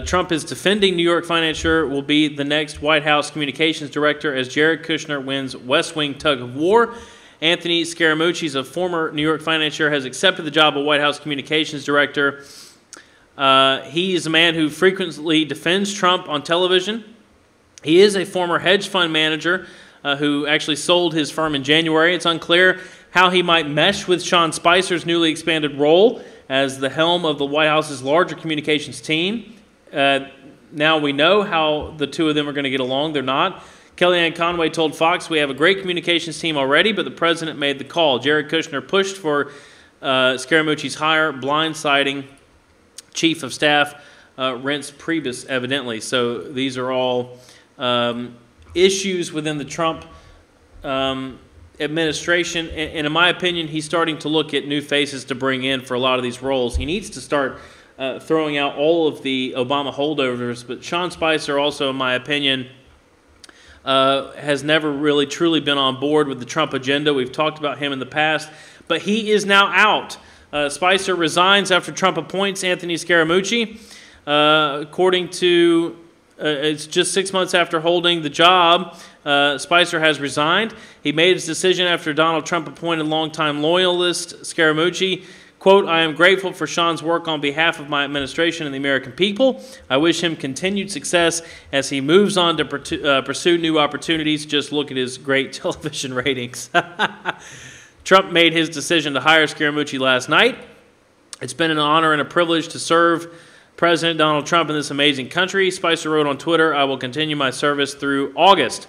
Trump is defending New York financier will be the next White House communications director as Jared Kushner wins West Wing tug of war. Anthony Scaramucci, a former New York financier, has accepted the job of White House communications director. He is a man who frequently defends Trump on television. He is a former hedge fund manager who actually sold his firm in January. It's unclear how he might mesh with Sean Spicer's newly expanded role as the helm of the White House's larger communications team. Now we know how the two of them are going to get along. They're not. Kellyanne Conway told Fox, "We have a great communications team already, but the president made the call." Jared Kushner pushed for Scaramucci's hire, blindsiding Chief of Staff Reince Priebus, evidently. So these are all issues within the Trump administration. And in my opinion, he's starting to look at new faces to bring in for a lot of these roles. He needs to start throwing out all of the Obama holdovers. But Sean Spicer also, in my opinion, has never really truly been on board with the Trump agenda. We've talked about him in the past, but he is now out. Spicer resigns after Trump appoints Anthony Scaramucci. According to, it's just 6 months after holding the job, Spicer has resigned. He made his decision after Donald Trump appointed longtime loyalist Scaramucci. Quote, "I am grateful for Sean's work on behalf of my administration and the American people. I wish him continued success as he moves on to pursue new opportunities." Just look at his great television ratings. Trump made his decision to hire Scaramucci last night. "It's been an honor and a privilege to serve President Donald Trump in this amazing country." Spicer wrote on Twitter, "I will continue my service through August."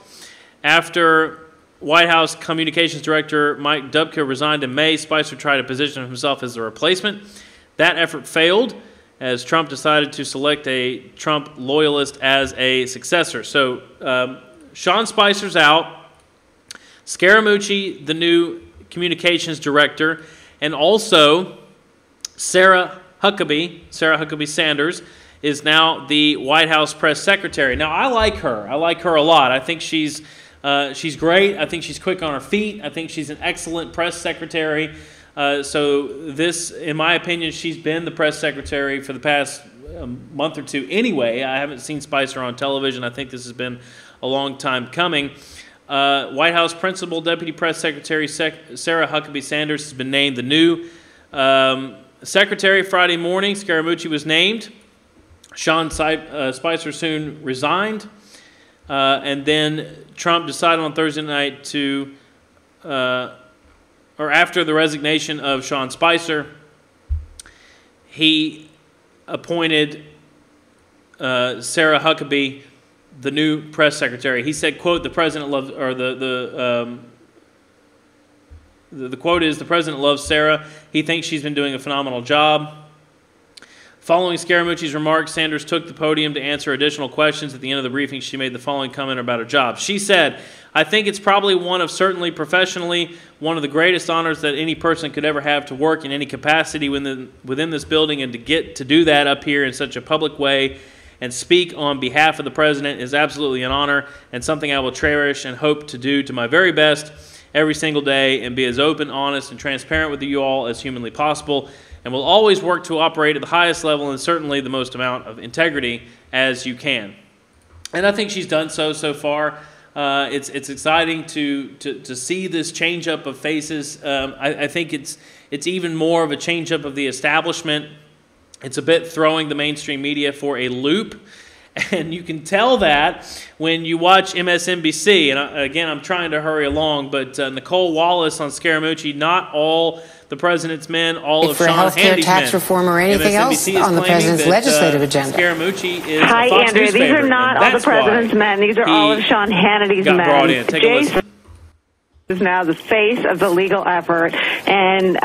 After White House Communications Director Mike Dubke resigned in May, Spicer tried to position himself as a replacement. That effort failed as Trump decided to select a Trump loyalist as a successor. So Sean Spicer's out. Scaramucci, the new communications director, and also Sarah Huckabee Sanders, is now the White House press secretary. Now, I like her. I like her a lot. I think she's great. I think she's quick on her feet. I think she's an excellent press secretary. So this, in my opinion, she's been the press secretary for the past month or two anyway. I haven't seen Spicer on television. I think this has been a long time coming. White House Principal Deputy Press Secretary Sarah Huckabee Sanders has been named the new secretary Friday morning. Scaramucci was named. Sean Spicer soon resigned. And then Trump decided on Thursday night to, or after the resignation of Sean Spicer, he appointed Sarah Huckabee the new press secretary. He said, quote, "The president loves," or the quote is, "The president loves Sarah. He thinks she's been doing a phenomenal job." Following Scaramucci's remarks, Sanders took the podium to answer additional questions. At the end of the briefing, she made the following comment about her job. She said, "I think it's probably certainly professionally, one of the greatest honors that any person could ever have to work in any capacity within this building, and to get to do that up here in such a public way and speak on behalf of the president is absolutely an honor and something I will cherish and hope to do to my very best every single day and be as open, honest, and transparent with you all as humanly possible, and will always work to operate at the highest level and certainly the most amount of integrity as you can." And I think she's done so far. It's exciting to see this change-up of faces. I think it's even more of a change-up of the establishment. It's a bit throwing the mainstream media for a loop. And you can tell that when you watch MSNBC. And again, I'm trying to hurry along, but Nicole Wallace on Scaramucci, not all the president's men, all of Sean Hannity's men. For healthcare, tax reform, or anything else on the president's legislative agenda. Scaramucci is Hi, a Fox Andrew. News These are favorite, not all the president's men. These are all of Sean Hannity's men. Brought in. Take a listen. Is now the face of the legal effort, and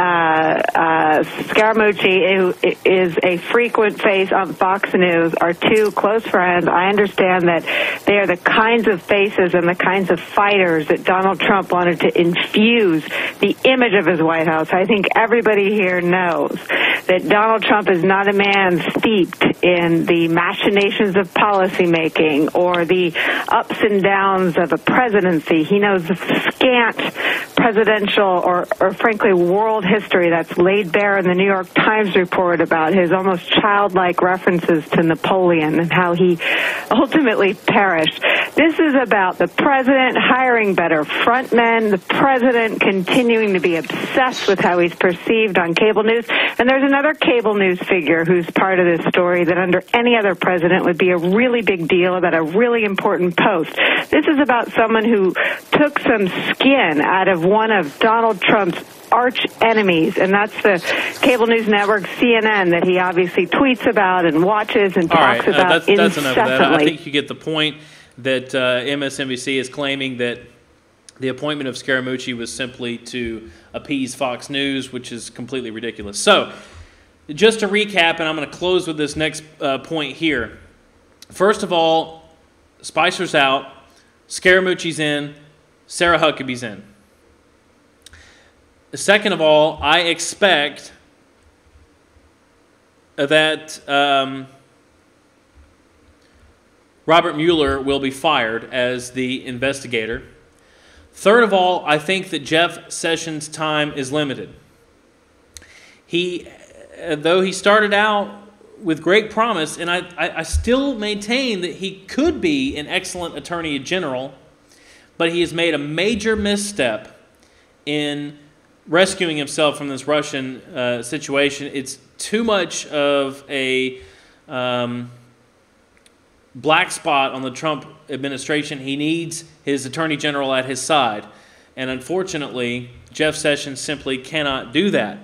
Scaramucci, who is a frequent face on Fox News, are two close friends. I understand that they are the kinds of faces and the kinds of fighters that Donald Trump wanted to infuse the image of his White House. I think everybody here knows that Donald Trump is not a man steeped in the machinations of policymaking or the ups and downs of a presidency. He knows scant not presidential or frankly world history that's laid bare in the New York Times report about his almost childlike references to Napoleon and how he ultimately perished. This is about the president hiring better frontmen, the president continuing to be obsessed with how he's perceived on cable news. And there's another cable news figure who's part of this story that under any other president would be a really big deal about a really important post. This is about someone who took some skin out of one of Donald Trump's arch enemies, and that's the cable news network CNN that he obviously tweets about and watches and talks about incessantly. That's enough of that. I think you get the point that MSNBC is claiming that the appointment of Scaramucci was simply to appease Fox News, which is completely ridiculous. So, just to recap, and I'm going to close with this next point here. First of all, Spicer's out, Scaramucci's in, Sarah Huckabee's in. Second of all, I expect that Robert Mueller will be fired as the investigator. Third of all, I think that Jeff Sessions' time is limited. Though he started out with great promise, and I still maintain that he could be an excellent attorney general, but he has made a major misstep in rescuing himself from this Russian situation. It's too much of a black spot on the Trump administration. He needs his attorney general at his side. And unfortunately, Jeff Sessions simply cannot do that.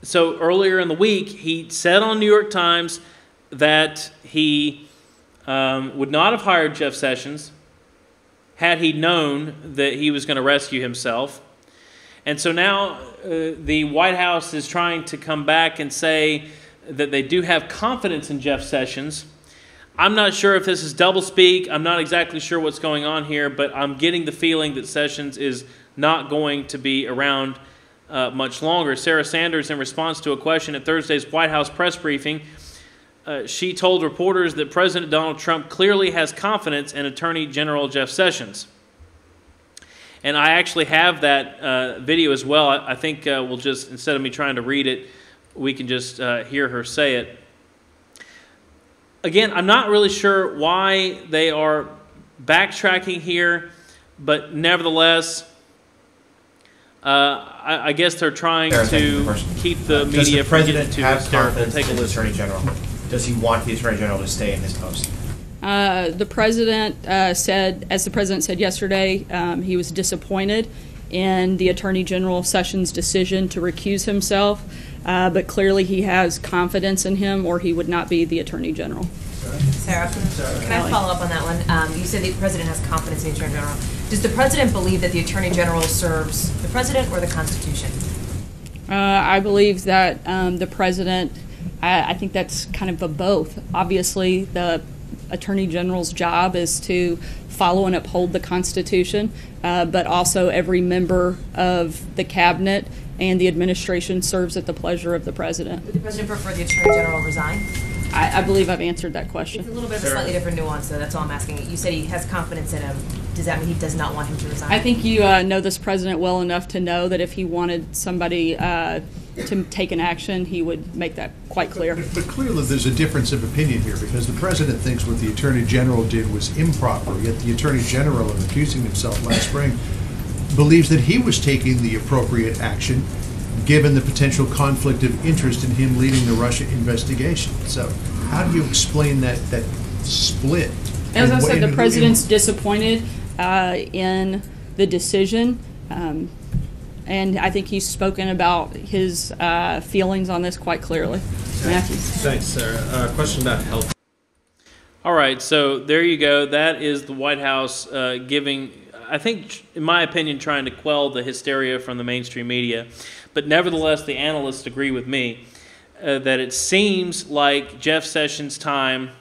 So earlier in the week, he said on New York Times that he would not have hired Jeff Sessions had he known that he was going to rescue himself. And so now the White House is trying to come back and say that they do have confidence in Jeff Sessions. I'm not sure if this is doublespeak. I'm not exactly sure what's going on here, but I'm getting the feeling that Sessions is not going to be around much longer. Sarah Sanders, in response to a question at Thursday's White House press briefing, she told reporters that President Donald Trump clearly has confidence in Attorney General Jeff Sessions. And I actually have that video as well. I think we'll just, instead of me trying to read it, we can just hear her say it. Again, I'm not really sure why they are backtracking here, but nevertheless, I guess they're trying to keep the media from getting too hysterical. Take a listen. Attorney General. Does he want the Attorney General to stay in his post? The President said, as the President said yesterday, he was disappointed in the Attorney General Sessions' decision to recuse himself, but clearly he has confidence in him or he would not be the Attorney General. Sarah, can I follow up on that one? You said the President has confidence in the Attorney General. Does the President believe that the Attorney General serves the President or the Constitution? I believe that the President, I think that's kind of a both. Obviously, the Attorney General's job is to follow and uphold the Constitution, but also every member of the Cabinet and the administration serves at the pleasure of the President. Would the President prefer the Attorney General resign? I believe I've answered that question. It's a little bit of a slightly different nuance, though. That's all I'm asking. You said he has confidence in him. Does that mean he does not want him to resign? I think you know this President well enough to know that if he wanted somebody to take an action, he would make that quite clear. But clearly there's a difference of opinion here, because the President thinks what the Attorney General did was improper, yet the Attorney General, in accusing himself last spring, believes that he was taking the appropriate action given the potential conflict of interest in him leading the Russia investigation. So how do you explain that split? As I said, the President's disappointed in the decision, and I think he's spoken about his feelings on this quite clearly. Matthew. Thanks, Sarah. Question about health. All right, so there you go. That is the White House giving, I think, in my opinion, trying to quell the hysteria from the mainstream media. But nevertheless, the analysts agree with me that it seems like Jeff Sessions' time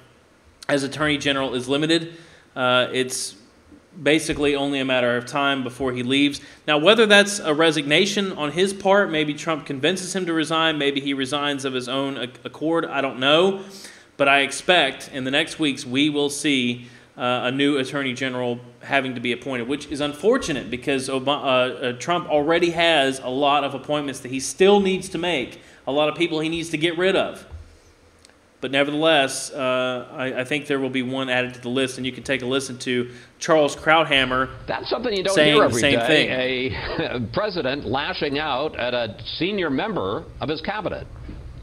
as Attorney General is limited. It's basically only a matter of time before he leaves. Now, whether that's a resignation on his part, maybe Trump convinces him to resign, maybe he resigns of his own accord, I don't know. But I expect in the next weeks we will see a new attorney general having to be appointed, which is unfortunate because Trump already has a lot of appointments that he still needs to make, a lot of people he needs to get rid of. But nevertheless, I think there will be one added to the list, and you can take a listen to Charles Krauthammer. That's something you don't hear every day. A president lashing out at a senior member of his cabinet.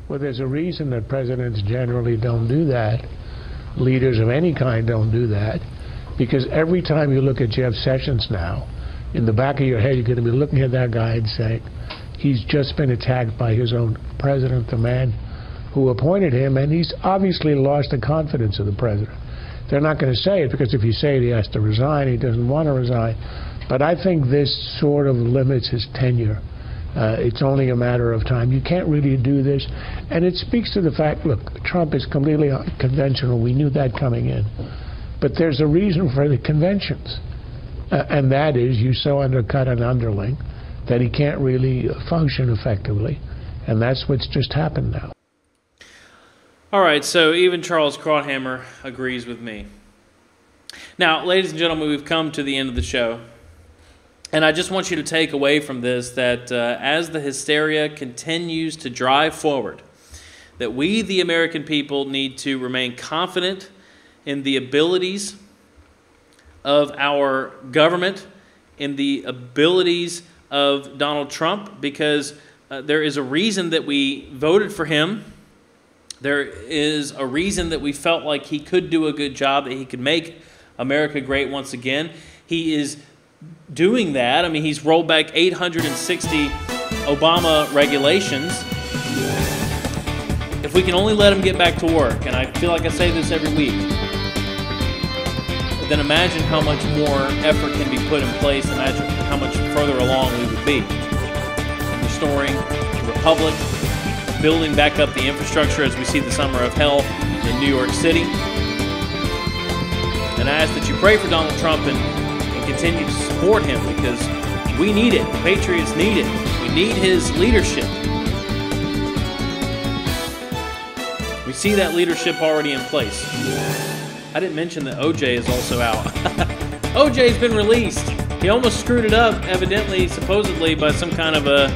Well, there's a reason that presidents generally don't do that. Leaders of any kind don't do that, because every time you look at Jeff Sessions now, in the back of your head, you're going to be looking at that guy and saying, he's just been attacked by his own president, the man who appointed him, and he's obviously lost the confidence of the president. They're not going to say it, because if you say it, he has to resign. He doesn't want to resign. But I think this sort of limits his tenure. It's only a matter of time. You can't really do this. And it speaks to the fact, look, Trump is completely unconventional. We knew that coming in. But there's a reason for the conventions. And that is you so undercut an underling that he can't really function effectively. And that's what's just happened now. All right, so even Charles Krauthammer agrees with me. Now, ladies and gentlemen, we've come to the end of the show. And I just want you to take away from this that as the hysteria continues to drive forward, that we, the American people, need to remain confident in the abilities of our government, in the abilities of Donald Trump, because there is a reason that we voted for him. There is a reason that we felt like he could do a good job, that he could make America great once again. He is doing that. I mean, he's rolled back 860 Obama regulations. If we can only let him get back to work, and I feel like I say this every week, then imagine how much more effort can be put in place, imagine how much further along we would be in restoring the republic, building back up the infrastructure as we see the summer of hell in New York City. And I ask that you pray for Donald Trump and continue to support him, because we need it. The Patriots need it. We need his leadership. We see that leadership already in place. I didn't mention that OJ is also out. OJ's been released. He almost screwed it up, evidently, supposedly, by some kind of a...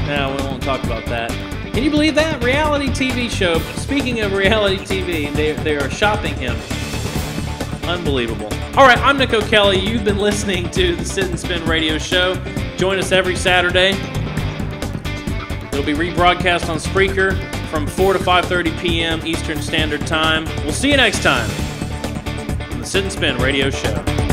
No, we won't talk about that. Can you believe that? Reality TV show. Speaking of reality TV, they are shopping him. Unbelievable. All right, I'm Nick O'Kelly. You've been listening to the Sit and Spin radio show. Join us every Saturday. It'll be rebroadcast on Spreaker from 4 to 5:30 p.m. Eastern Standard Time. We'll see you next time on the Sit and Spin radio show.